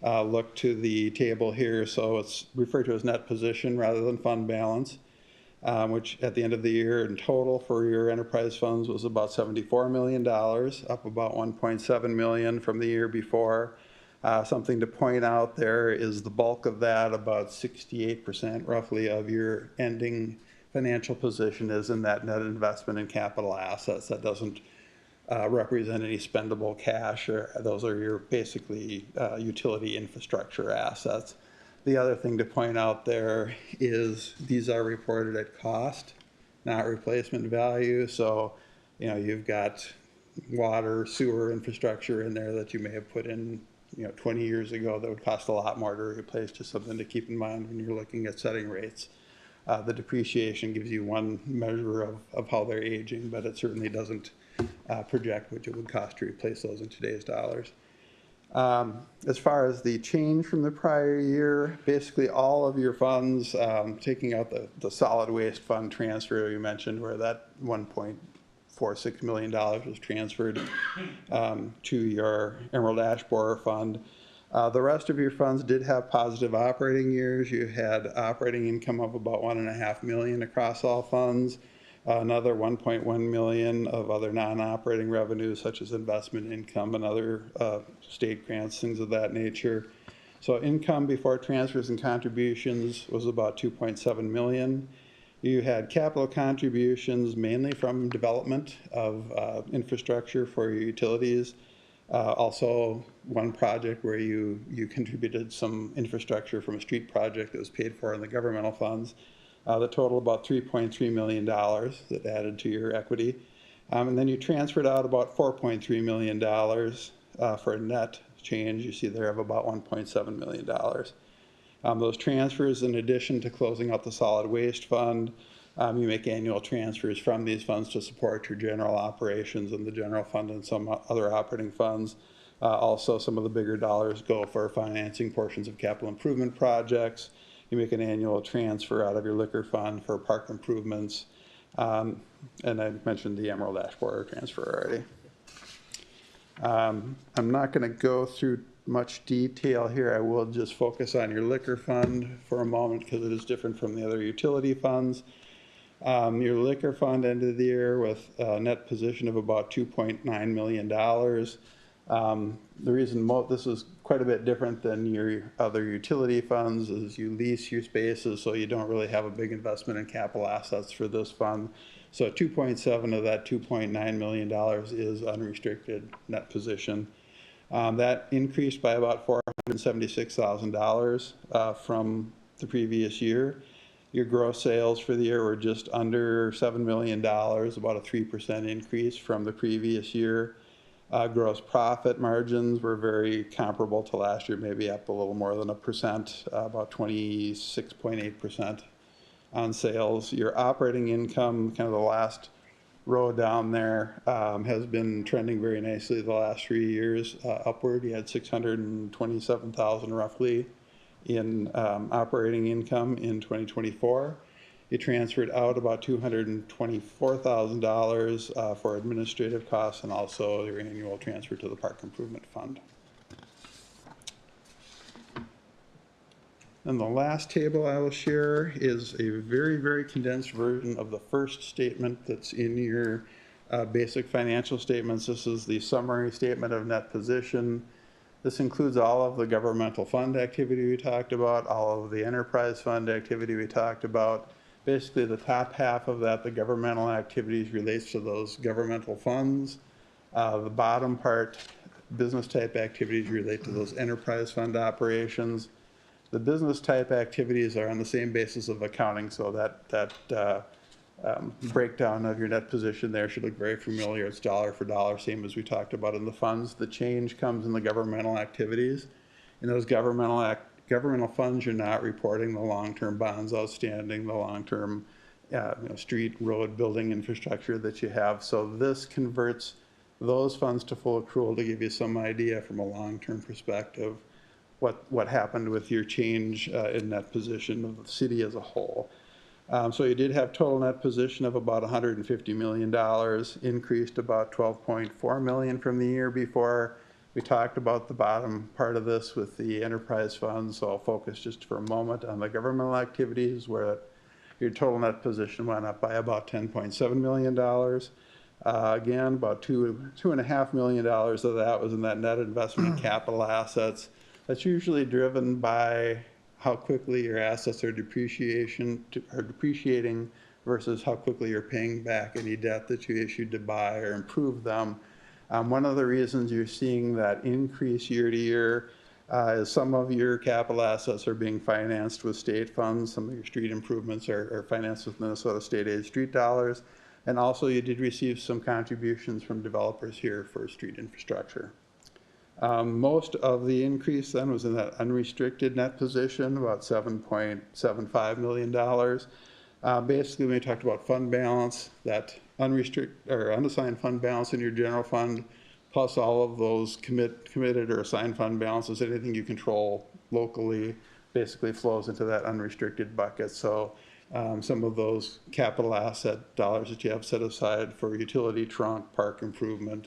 look to the table here. So it's referred to as net position rather than fund balance, which at the end of the year in total for your enterprise funds was about $74 million, up about $1.7 million from the year before. Something to point out there is the bulk of that, about 68% roughly of your ending financial position is in that net investment in capital assets. That doesn't represent any spendable cash, or those are your basically utility infrastructure assets. The other thing to point out there is these are reported at cost, not replacement value. So, you know, you've got water, sewer infrastructure in there that you may have put in 20 years ago that would cost a lot more to replace. Just something to keep in mind when you're looking at setting rates. The depreciation gives you one measure of how they're aging, but it certainly doesn't project what it would cost to replace those in today's dollars. As far as the change from the prior year, basically all of your funds, taking out the solid waste fund transfer you mentioned, where that $1.46 million was transferred to your Emerald Ash Borer Fund. The rest of your funds did have positive operating years. You had operating income of about $1.5 million across all funds, another $1.1 million of other non-operating revenues such as investment income and other state grants, things of that nature. So income before transfers and contributions was about $2.7 million. You had capital contributions mainly from development of infrastructure for your utilities. Also, one project where you contributed some infrastructure from a street project that was paid for in the governmental funds. The total about $3.3 million that added to your equity. And then you transferred out about $4.3 million for a net change, you see there, of about $1.7 million. Those transfers, in addition to closing out the solid waste fund, you make annual transfers from these funds to support your general operations and the general fund and some other operating funds. Also, some of the bigger dollars go for financing portions of capital improvement projects. You make an annual transfer out of your liquor fund for park improvements. And I mentioned the Emerald Ash Borer transfer already. I'm not going to go through much detail here. I will just focus on your liquor fund for a moment because it is different from the other utility funds. Your liquor fund ended the year with a net position of about $2.9 million. The reason this is quite a bit different than your other utility funds is you lease your spaces, so you don't really have a big investment in capital assets for this fund. So 2.7 of that $2.9 million is unrestricted net position. That increased by about $476,000 from the previous year. Your gross sales for the year were just under $7 million, about a 3% increase from the previous year. Gross profit margins were very comparable to last year, maybe up a little more than 1%, about 26.8% on sales. Your operating income, kind of the last row down there, has been trending very nicely the last 3 years upward. You had $627,000 roughly in operating income in 2024. You transferred out about $224,000 for administrative costs and also your annual transfer to the Park Improvement Fund. And the last table I will share is a very, very condensed version of the first statement that's in your basic financial statements. This is the summary statement of net position. This includes all of the governmental fund activity we talked about, all of the enterprise fund activity we talked about. Basically, the top half of that, the governmental activities, relates to those governmental funds. The bottom part, business type activities, relate to those enterprise fund operations. The business type activities are on the same basis of accounting, so that breakdown of your net position there should look very familiar. It's dollar for dollar, same as we talked about in the funds. The change comes in the governmental activities. In those governmental funds, you're not reporting the long-term bonds outstanding, the long-term street, road, building infrastructure that you have. So this converts those funds to full accrual to give you some idea from a long-term perspective what happened with your change in net position of the city as a whole. So you did have total net position of about $150 million, increased about $12.4 million from the year before. We talked about the bottom part of this with the enterprise funds, so I'll focus just for a moment on the governmental activities where your total net position went up by about $10.7 million. Again, about $2.5 million of that was in that net investment in capital assets. That's usually driven by how quickly your assets are depreciating versus how quickly you're paying back any debt that you issued to buy or improve them. One of the reasons you're seeing that increase year to year is some of your capital assets are being financed with state funds. Some of your street improvements are financed with Minnesota state aid street dollars. And also you did receive some contributions from developers here for street infrastructure. Most of the increase then was in that unrestricted net position, about $7.75 million. Basically, when we talked about fund balance, that unrestricted or unassigned fund balance in your general fund, plus all of those committed or assigned fund balances, anything you control locally, basically flows into that unrestricted bucket. So some of those capital asset dollars that you have set aside for utility trunk, park improvement,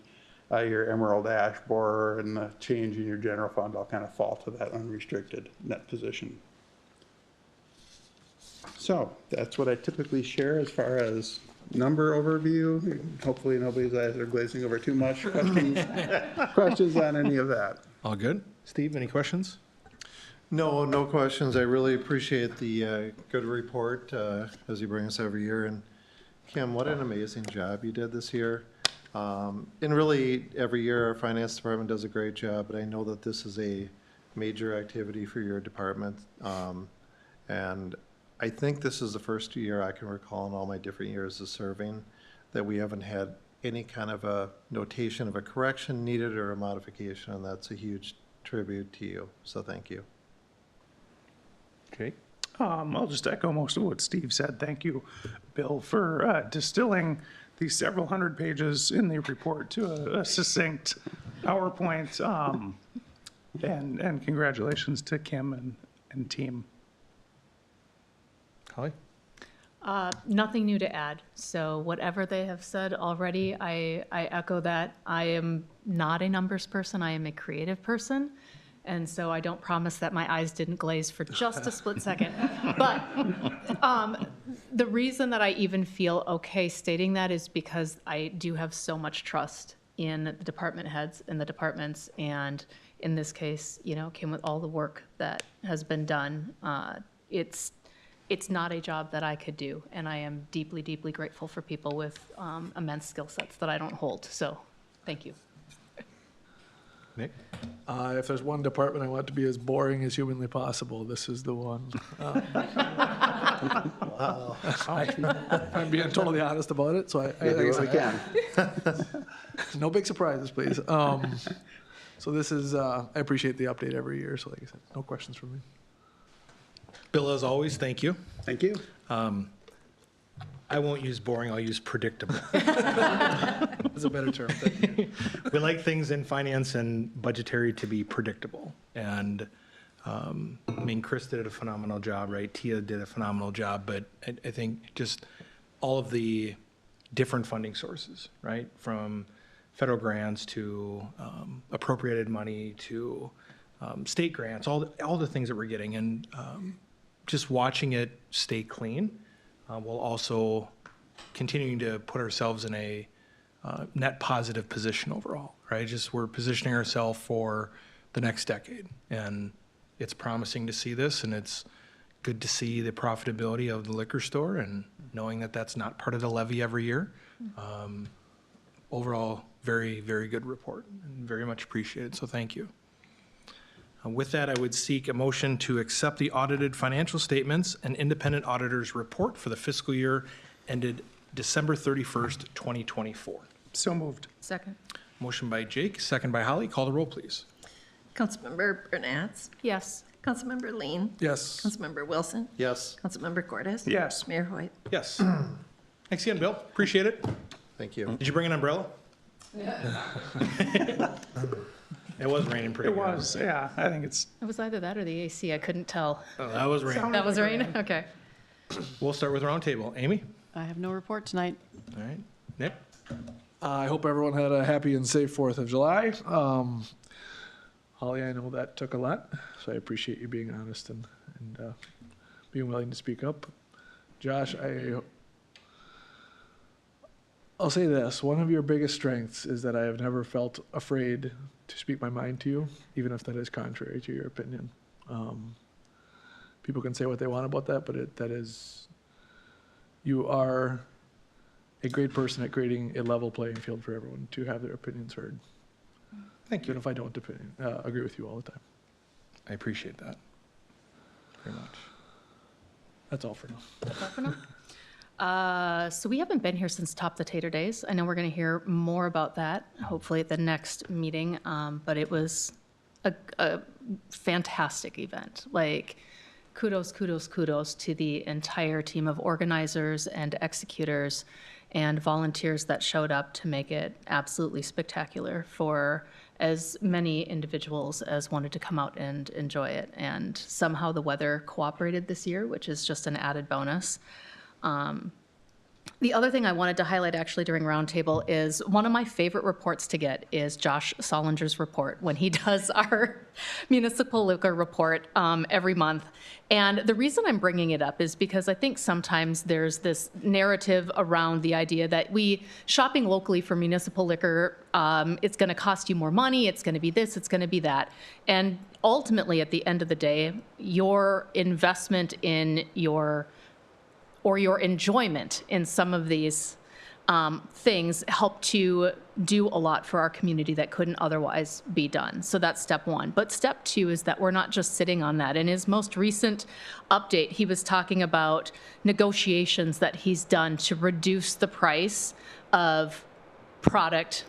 your emerald ash borer, and the change in your general fund all kind of fall to that unrestricted net position. So that's what I typically share as far as number overview. Hopefully nobody's eyes are glazing over too much. Questions on any of that? All good. Steve, any questions? No questions. I really appreciate the good report as you bring us every year. And Kim, what an amazing job you did this year. And really, every year our finance department does a great job, but I know that this is a major activity for your department. And I think this is the first year I can recall in all my different years of serving that we haven't had any kind of a notation of a correction needed or a modification, and that's a huge tribute to you. So thank you. Okay. I'll just echo most of what Steve said. Thank you, Bill, for distilling these several hundred pages in the report to a succinct PowerPoint. And congratulations to Kim and team. Holly? Nothing new to add. So whatever they have said already, I echo that. I am not a numbers person. I am a creative person. And so I don't promise that my eyes didn't glaze for just a split second. But the reason that I even feel okay stating that is because I do have so much trust in the department heads and the departments. And in this case, Kim, with all the work that has been done, it's not a job that I could do. And I am deeply, deeply grateful for people with immense skill sets that I don't hold. So thank you. Nick? If there's one department I want to be as boring as humanly possible, this is the one. Wow. I'm being totally honest about it, so I guess I can. No big surprises, please. So this is, I appreciate the update every year, so like I said, no questions from me. Bill, as always, thank you. Thank you. I won't use boring, I'll use predictable. That's a better term. Thank you. We like things in finance and budgetary to be predictable. And I mean, Chris did a phenomenal job, right? Tia did a phenomenal job, but I think just all of the different funding sources, right? From federal grants to appropriated money to state grants, all the things that we're getting, and just watching it stay clean while also continuing to put ourselves in a net positive position overall, right? Just we're positioning ourselves for the next decade, and it's promising to see this, and it's good to see the profitability of the liquor store and knowing that that's not part of the levy every year. Overall, very, very good report and very much appreciated, so thank you. With that, I would seek a motion to accept the audited financial statements and independent auditor's report for the fiscal year ended December 31st, 2024. So moved. Second. Motion by Jake, second by Holly. Call the roll, please. Councilmember Bernatz, Yes. Councilmember Lean, Yes. Councilmember Wilson, Yes, Councilmember Cordes. Yes. Mayor Hoyt. Yes. Thanks again, Bill. Appreciate it. thank you. Did you bring an umbrella? It was raining pretty It good. was, yeah, I think it's. It was either that or the AC. I couldn't tell. Oh, that was raining. That was rain? Okay. We'll start with roundtable. Amy? I have no report tonight. All right. Nick? I hope everyone had a happy and safe 4th of July. Holly, I know that took a lot, so I appreciate you being honest and being willing to speak up. Josh, I'll say this. One of your biggest strengths is that I have never felt afraid to speak my mind to you, even if that is contrary to your opinion. People can say what they want about that, but you are a great person at creating a level playing field for everyone to have their opinions heard. Thank Even you. if I don't agree with you all the time. I appreciate that very much. That's all for now. That's all for now. So we haven't been here since Top the Tater Days. I know we're going to hear more about that, hopefully at the next meeting. But it was a fantastic event. Like, kudos, kudos, kudos to the entire team of organizers and executors and volunteers that showed up to make it absolutely spectacular for as many individuals as wanted to come out and enjoy it. And somehow the weather cooperated this year, which is just an added bonus. The other thing I wanted to highlight actually during Roundtable is one of my favorite reports to get is Josh Solinger's report when he does our municipal liquor report every month. And the reason I'm bringing it up is because I think sometimes there's this narrative around the idea that shopping locally for municipal liquor, it's going to cost you more money, it's going to be this, it's going to be that. And ultimately, at the end of the day, your investment in your enjoyment in some of these things help to do a lot for our community that couldn't otherwise be done. So that's step one. But step two is that we're not just sitting on that. In his most recent update, he was talking about negotiations that he's done to reduce the price of product.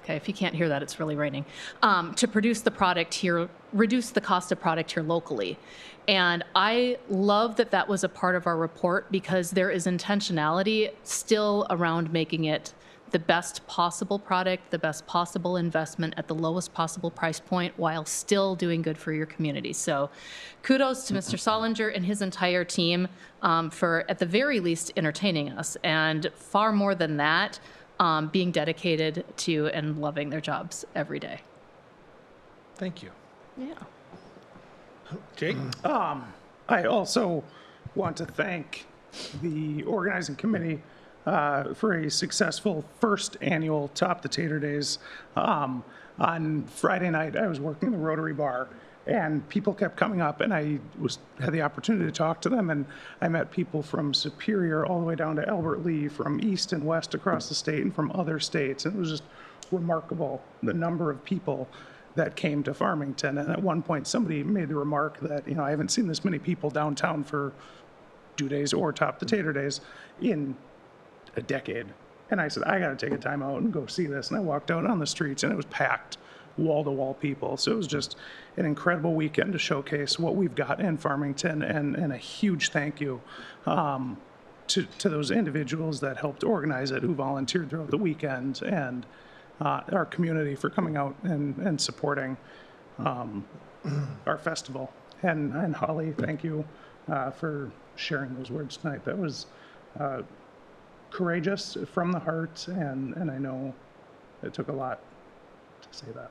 Okay, if you can't hear that, it's really raining. To produce the product here, reduce the cost of product here locally. And I love that that was a part of our report because there is intentionality still around making it the best possible product, the best possible investment at the lowest possible price point while still doing good for your community. So kudos to Mr. Solinger and his entire team for, at the very least, entertaining us. And far more than that, being dedicated to and loving their jobs every day. Thank you. Yeah. Jake? I also want to thank the organizing committee for a successful first annual Top the Tater Days. On Friday night, I was working the Rotary Bar, and people kept coming up, and I had the opportunity to talk to them, and I met people from Superior all the way down to Albert Lee, from east and west across the state, and from other states. And it was just remarkable, the number of people that came to Farmington. And at one point, somebody made the remark that, I haven't seen this many people downtown for 2 days or Top the Tater Days in a decade. And I said, I got to take a time out and go see this. And I walked out on the streets, and it was packed, wall-to-wall people. So it was just an incredible weekend to showcase what we've got in Farmington, and a huge thank you to those individuals that helped organize it, who volunteered throughout the weekend, and our community for coming out and supporting our festival. And Holly, thank you for sharing those words tonight. That was courageous from the heart, and I know it took a lot to say that.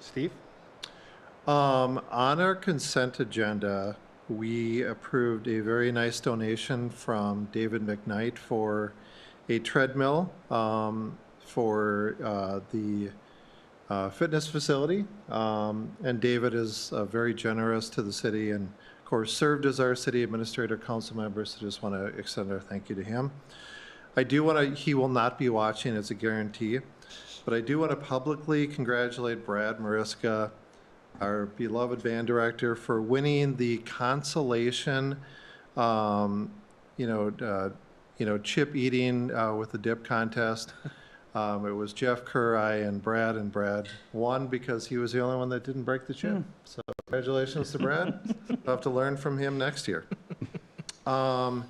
Steve? On our consent agenda, we approved a very nice donation from David McKnight for a treadmill for the fitness facility. And David is very generous to the city and, of course, served as our city administrator, council member, so just want to extend our thank you to him. I do want to, he will not be watching, it's a guarantee, but I do want to publicly congratulate Brad Mariska, our beloved band director, for winning the consolation, chip eating with the dip contest. It was Jeff Kerr, I, and Brad won because he was the only one that didn't break the chip. So congratulations to Brad. We'll have to learn from him next year. And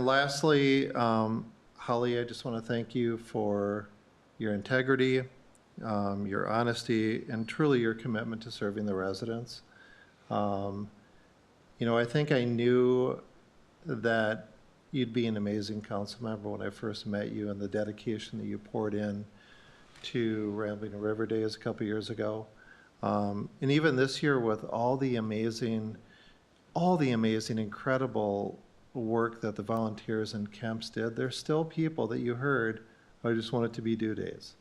lastly, Holly, I just want to thank you for your integrity, your honesty, and truly your commitment to serving the residents. I think I knew that you'd be an amazing council member when I first met you, and the dedication that you poured in to Rambling River Days a couple years ago. And even this year with all the amazing, incredible work that the volunteers and Kemps did, there's still people that you heard, I just want it to be due days,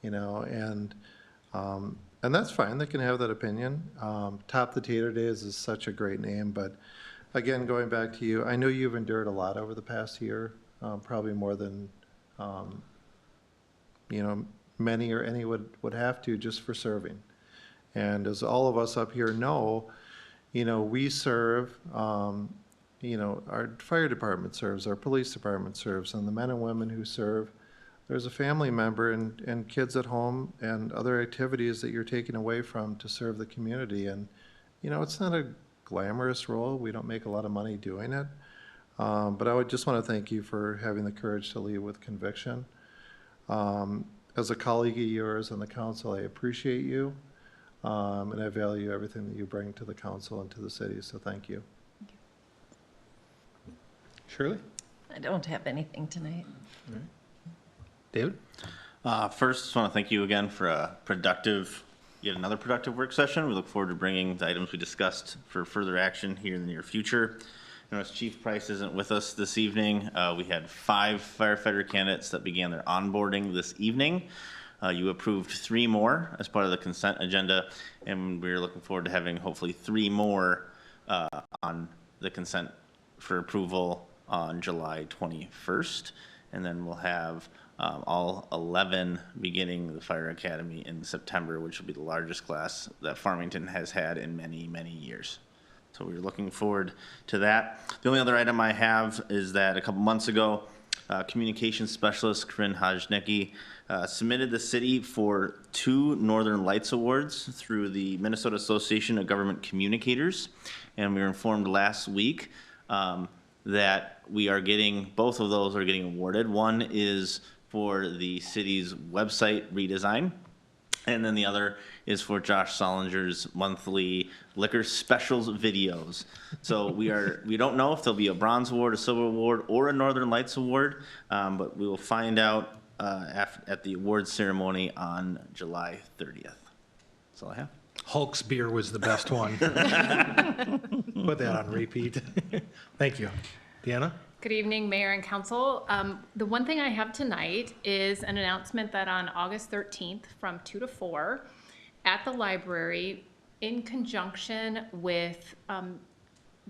and that's fine. They can have that opinion. Top the Tater Days is such a great name, but again, going back to you, I know you've endured a lot over the past year, probably more than, many or any would have to just for serving. And as all of us up here know, we serve, our fire department serves, our police department serves, and the men and women who serve, there's a family member and kids at home and other activities that you're taking away from to serve the community. And, it's not a glamorous role. We don't make a lot of money doing it. But I would just want to thank you for having the courage to lead with conviction. As a colleague of yours on the council, I appreciate you. And I value everything that you bring to the council and to the city. So thank you. Shirley? I don't have anything tonight. All right. David? First, just want to thank you again for yet another productive work session. We look forward to bringing the items we discussed for further action here in the near future. As Chief Price isn't with us this evening, we had 5 firefighter candidates that began their onboarding this evening. You approved 3 more as part of the consent agenda, and we're looking forward to having hopefully 3 more on the consent for approval on July 21st. And then we'll have all 11 beginning the fire academy in September, which will be the largest class that Farmington has had in many, many years. So we're looking forward to that. The only other item I have is that a couple months ago, communications specialist Corinne Hajnicki submitted the city for 2 Northern Lights Awards through the Minnesota Association of Government Communicators. And we were informed last week that we are getting, both of those are getting awarded. One is for the city's website redesign, and then the other is for Josh Solinger's monthly liquor specials videos. So we don't know if there'll be a bronze award, a silver award, or a Northern Lights award, but we will find out at the awards ceremony on July 30th. That's all I have. Hulk's beer was the best one. Put that on repeat. Thank you. Deanna? Good evening, Mayor and Council. The one thing I have tonight is an announcement that on August 13th from 2 to 4 at the library, in conjunction with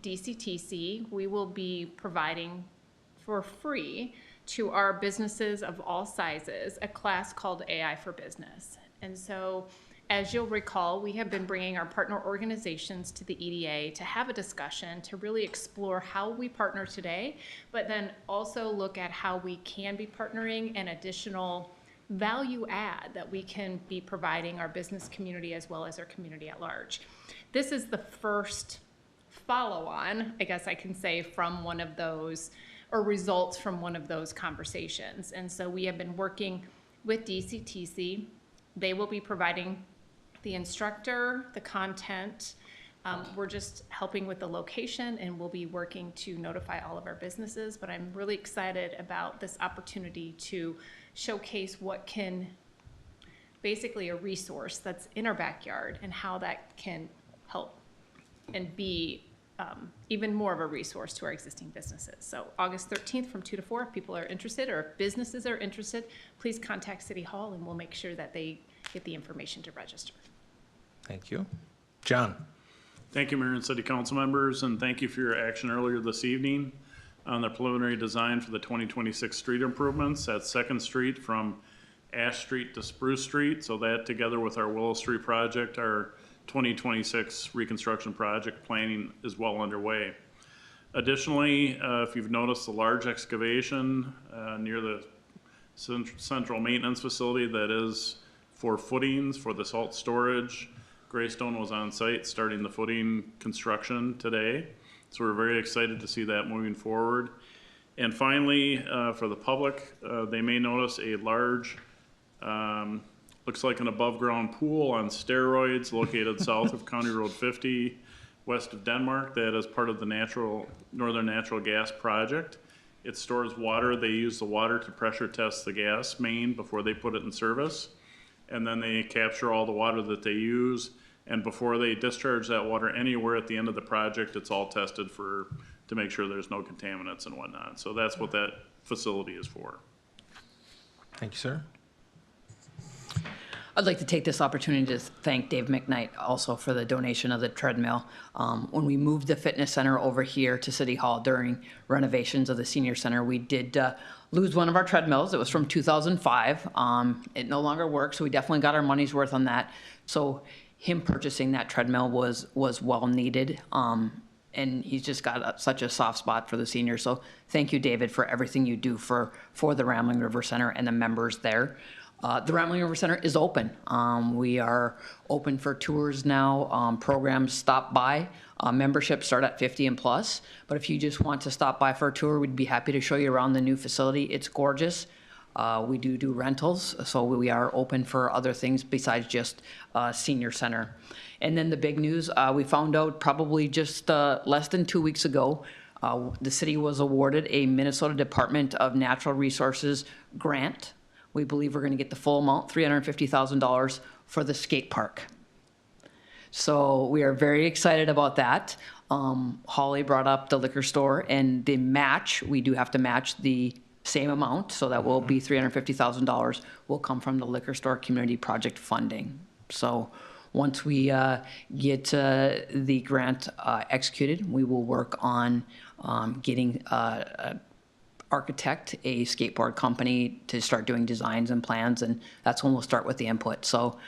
DCTC, we will be providing for free to our businesses of all sizes a class called AI for Business. And so, as you'll recall, we have been bringing our partner organizations to the EDA to have a discussion to really explore how we partner today, but then also look at how we can be partnering and additional value add that we can be providing our business community as well as our community at large. This is the first follow-on, I guess I can say, from one of those, or results from one of those conversations. And so we have been working with DCTC. They will be providing the instructor, the content. We're just helping with the location, and we'll be working to notify all of our businesses. But I'm really excited about this opportunity to showcase what can, basically a resource that's in our backyard, and how that can help and be even more of a resource to our existing businesses. So August 13th from 2 to 4, if people are interested or if businesses are interested, please contact City Hall and we'll make sure that they get the information to register. Thank you. John? Thank you, Mayor and City Council members, and thank you for your action earlier this evening on the preliminary design for the 2026 street improvements at 2nd Street from Ash Street to Spruce Street. So that, together with our Willow Street project, our 2026 reconstruction project planning is well underway. Additionally, if you've noticed the large excavation near the central maintenance facility that is for footings for the salt storage, Greystone was on site starting the footing construction today. So we're very excited to see that moving forward. And finally, for the public, they may notice a large, looks like an above-ground pool on steroids located south of County Road 50, west of Denmark. That is part of the Northern Natural Gas Project. It stores water. They use the water to pressure test the gas main before they put it in service. And then they capture all the water that they use. And before they discharge that water anywhere at the end of the project, it's all tested to make sure there's no contaminants and whatnot. So that's what that facility is for. Thank you, sir. I'd like to take this opportunity to thank Dave McKnight also for the donation of the treadmill. When we moved the fitness center over here to City Hall during renovations of the senior center, we did lose one of our treadmills. It was from 2005. It no longer works, so we definitely got our money's worth on that. So him purchasing that treadmill was well needed. And he's just got such a soft spot for the seniors. So thank you, David, for everything you do for the Rambling River Center and the members there. The Rambling River Center is open. We are open for tours now. Programs stop by. Memberships start at 50 and plus. But if you just want to stop by for a tour, we'd be happy to show you around the new facility. It's gorgeous. We do rentals, so we are open for other things besides just senior center. And then the big news, we found out probably just less than 2 weeks ago, the city was awarded a Minnesota Department of Natural Resources grant. We believe we're going to get the full amount, $350,000 for the skate park. So we are very excited about that. Holly brought up the liquor store, and the match, we do have to match the same amount, so that will be $350,000 will come from the liquor store community project funding. So once we get the grant executed, we will work on getting architect, a skateboard company, to start doing designs and plans, and that's when we'll start with the input. So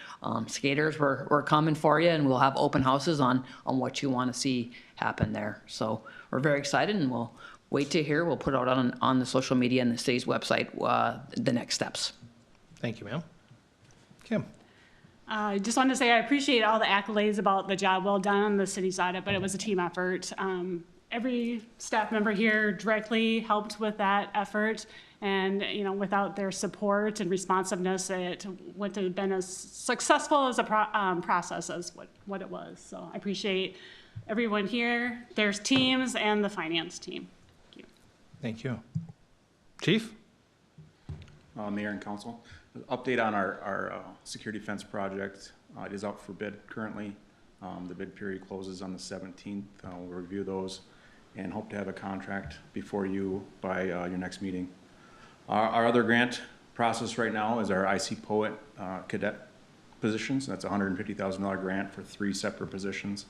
skaters, we're coming for you, and we'll have open houses on what you want to see happen there. So we're very excited, and we'll wait to hear. We'll put out on the social media and the city's website the next steps. Thank you, ma'am. Kim? I just wanted to say I appreciate all the accolades about the job well done on the city's audit, but it was a team effort. Every staff member here directly helped with that effort, and without their support and responsiveness, it wouldn't have been as successful as a process as what it was. So I appreciate everyone here, their teams, and the finance team. Thank you. Chief? Mayor and Council, update on our security fence project. It is out for bid currently. The bid period closes on the 17th. We'll review those and hope to have a contract before you by your next meeting. Our other grant process right now is our IC Poet cadet positions. That's a $150,000 grant for 3 separate positions.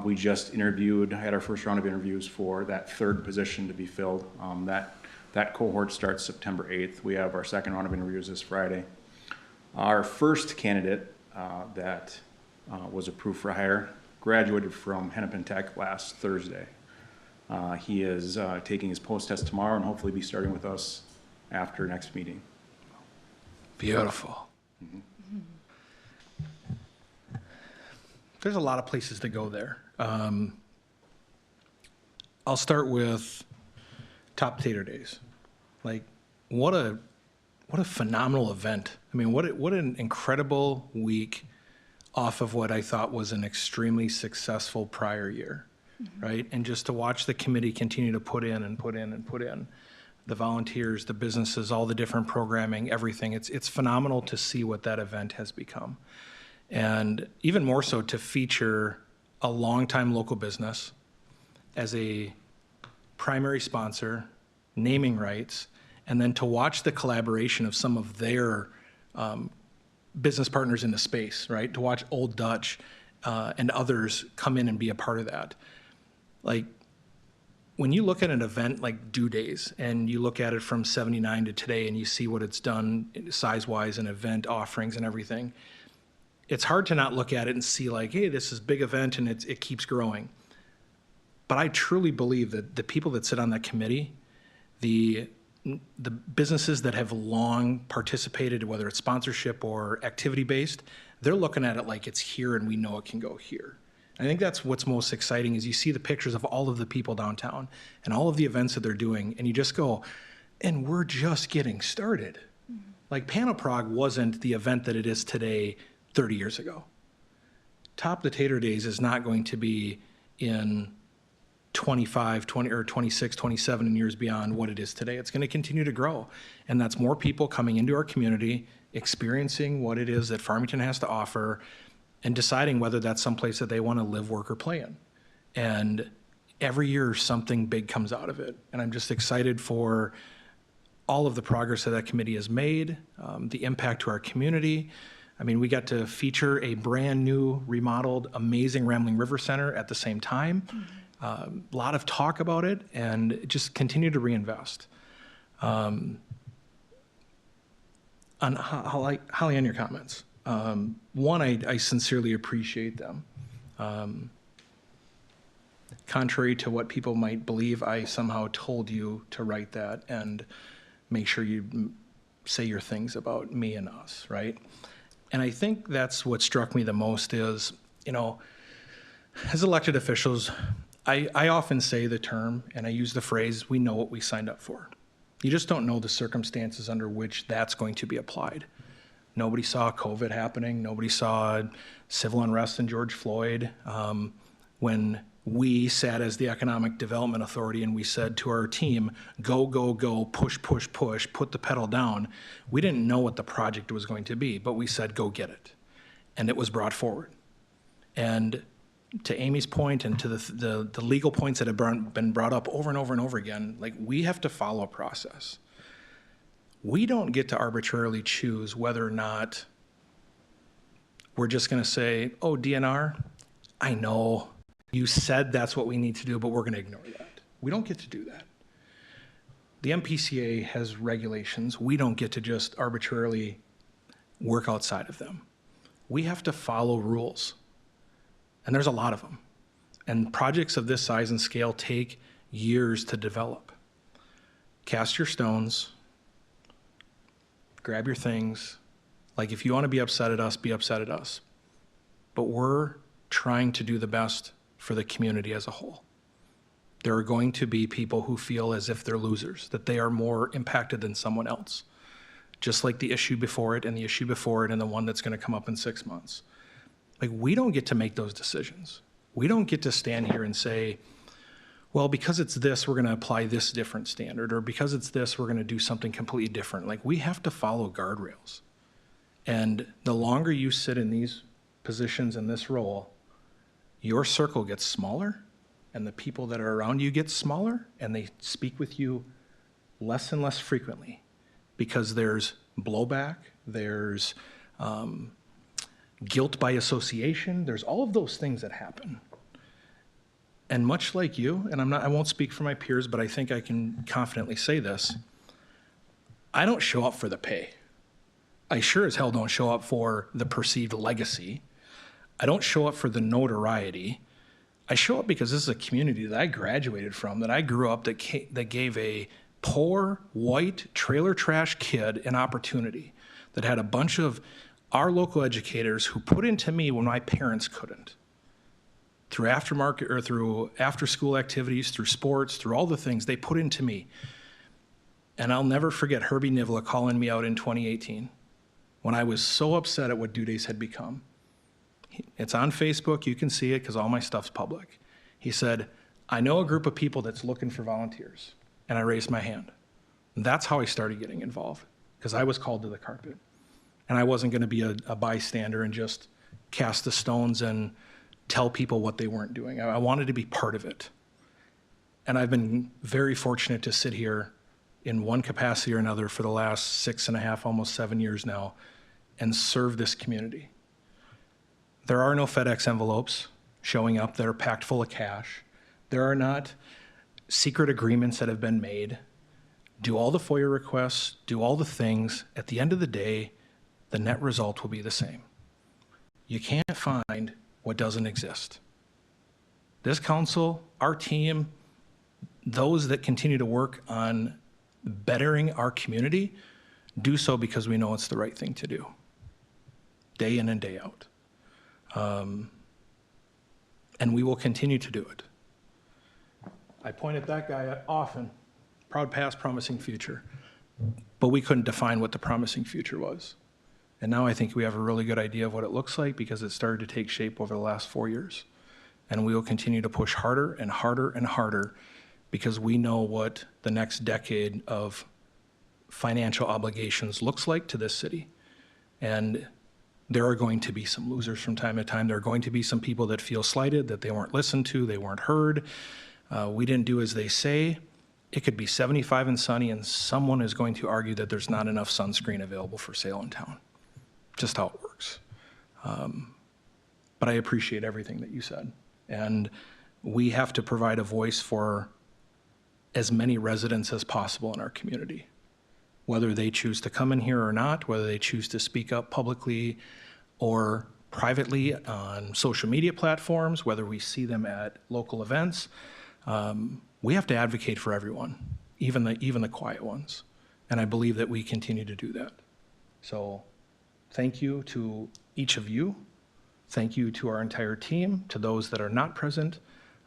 We just had our first round of interviews for that 3rd position to be filled. That cohort starts September 8th. We have our second round of interviews this Friday. Our first candidate that was approved for hire graduated from Hennepin Tech last Thursday. He is taking his post-test tomorrow and hopefully be starting with us after next meeting. Beautiful. Mm-hmm. There's a lot of places to go there. I'll start with Top Tater Days. Like, what a phenomenal event. I mean, what an incredible week. off of what I thought was an extremely successful prior year, right? And just to watch the committee continue to put in and put in and put in, the volunteers, the businesses, all the different programming, everything, it's phenomenal to see what that event has become. And even more so to feature a longtime local business as a primary sponsor, naming rights, and then to watch the collaboration of some of their business partners in the space, right? To watch Old Dutch and others come in and be a part of that. Like, when you look at an event like Due Days and you look at it from 79 to today and you see what it's done size-wise and event offerings and everything, it's hard to not look at it and see like, hey, this is a big event and it keeps growing. But I truly believe that the people that sit on that committee, the businesses that have long participated, whether it's sponsorship or activity-based, they're looking at it like it's here and we know it can go here. I think that's what's most exciting is you see the pictures of all of the people downtown and all of the events that they're doing, and you just go, and we're just getting started. Mm-hmm. Like Panaprog wasn't the event that it is today 30 years ago. Top the Tater Days is not going to be in 25, 20, or 26, 27 and years beyond what it is today. It's going to continue to grow. And that's more people coming into our community, experiencing what it is that Farmington has to offer, and deciding whether that's someplace that they want to live, work, or play in. And every year something big comes out of it. And I'm just excited for all of the progress that committee has made, the impact to our community. I mean, we got to feature a brand new, remodeled, amazing Rambling River Center at the same time. A lot of talk about it, and just continue to reinvest. On Holly, on your comments. One, I sincerely appreciate them. Contrary to what people might believe, I somehow told you to write that and make sure you say your things about me and us, right? And I think that's what struck me the most is, you know, as elected officials, I often say the term, and I use the phrase, we know what we signed up for. You just don't know the circumstances under which that's going to be applied. Nobody saw COVID happening. Nobody saw civil unrest in George Floyd. When we sat as the Economic Development Authority and we said to our team, go, go, go, push, push, push, put the pedal down, we didn't know what the project was going to be, but we said, go get it. And it was brought forward. And to Amy's point and to the legal points that have been brought up over and over and over again, like, we have to follow a process. We don't get to arbitrarily choose whether or not we're just going to say, oh, DNR, I know you said that's what we need to do, but we're going to ignore that. We don't get to do that. The MPCA has regulations. We don't get to just arbitrarily work outside of them. We have to follow rules. And there's a lot of them. And projects of this size and scale take years to develop. Cast your stones. Grab your things. Like, if you want to be upset at us, be upset at us. But we're trying to do the best for the community as a whole. There are going to be people who feel as if they're losers, that they are more impacted than someone else. Just like the issue before it and the issue before it and the one that's going to come up in 6 months. Like, we don't get to make those decisions. We don't get to stand here and say, well, because it's this, we're going to apply this different standard, or because it's this, we're going to do something completely different. Like, we have to follow guardrails. And the longer you sit in these positions in this role, your circle gets smaller, and the people that are around you get smaller, and they speak with you less and less frequently because there's blowback, there's guilt by association, there's all of those things that happen. And much like you, and I won't speak for my peers, but I think I can confidently say this, I don't show up for the pay. I sure as hell don't show up for the perceived legacy. I don't show up for the notoriety. I show up because this is a community that I graduated from, that I grew up, that gave a poor, white, trailer trash kid an opportunity, that had a bunch of our local educators who put into me when my parents couldn't. Through aftermarket, or through after-school activities, through sports, through all the things they put into me. And I'll never forget Herbie Nivla calling me out in 2018 when I was so upset at what Due Days had become. It's on Facebook. You can see it because all my stuff's public. He said, I know a group of people that's looking for volunteers. And I raised my hand. And that's how I started getting involved, because I was called to the carpet. And I wasn't going to be a bystander and just cast the stones and tell people what they weren't doing. I wanted to be part of it. And I've been very fortunate to sit here in one capacity or another for the last 6.5, almost 7 years now, and serve this community. There are no FedEx envelopes showing up that are packed full of cash. There are not secret agreements that have been made. Do all the FOIA requests, do all the things. At the end of the day, the net result will be the same. You can't find what doesn't exist. This council, our team, those that continue to work on bettering our community, do so because we know it's the right thing to do, day in and day out. And we will continue to do it. I point at that guy often, proud past, promising future, but we couldn't define what the promising future was. And now I think we have a really good idea of what it looks like because it started to take shape over the last 4 years. And we will continue to push harder and harder and harder because we know what the next decade of financial obligations looks like to this city. And there are going to be some losers from time to time. There are going to be some people that feel slighted, that they weren't listened to, they weren't heard. We didn't do as they say. It could be 75 and sunny and someone is going to argue that there's not enough sunscreen available for sale in town. Just how it works. But I appreciate everything that you said. And we have to provide a voice for as many residents as possible in our community, whether they choose to come in here or not, whether they choose to speak up publicly or privately on social media platforms, whether we see them at local events. We have to advocate for everyone, even the quiet ones. And I believe that we continue to do that. So thank you to each of you. Thank you to our entire team, to those that are not present,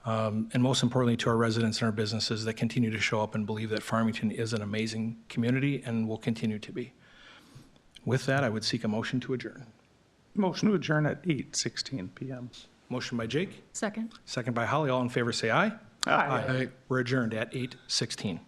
and most importantly to our residents and our businesses that continue to show up and believe that Farmington is an amazing community and will continue to be. With that, I would seek a motion to adjourn. Motion to adjourn at 8:16 PM. Motion by Jake, Second. second by Holly. All in favor say aye. Aye. We're adjourned at 8:16.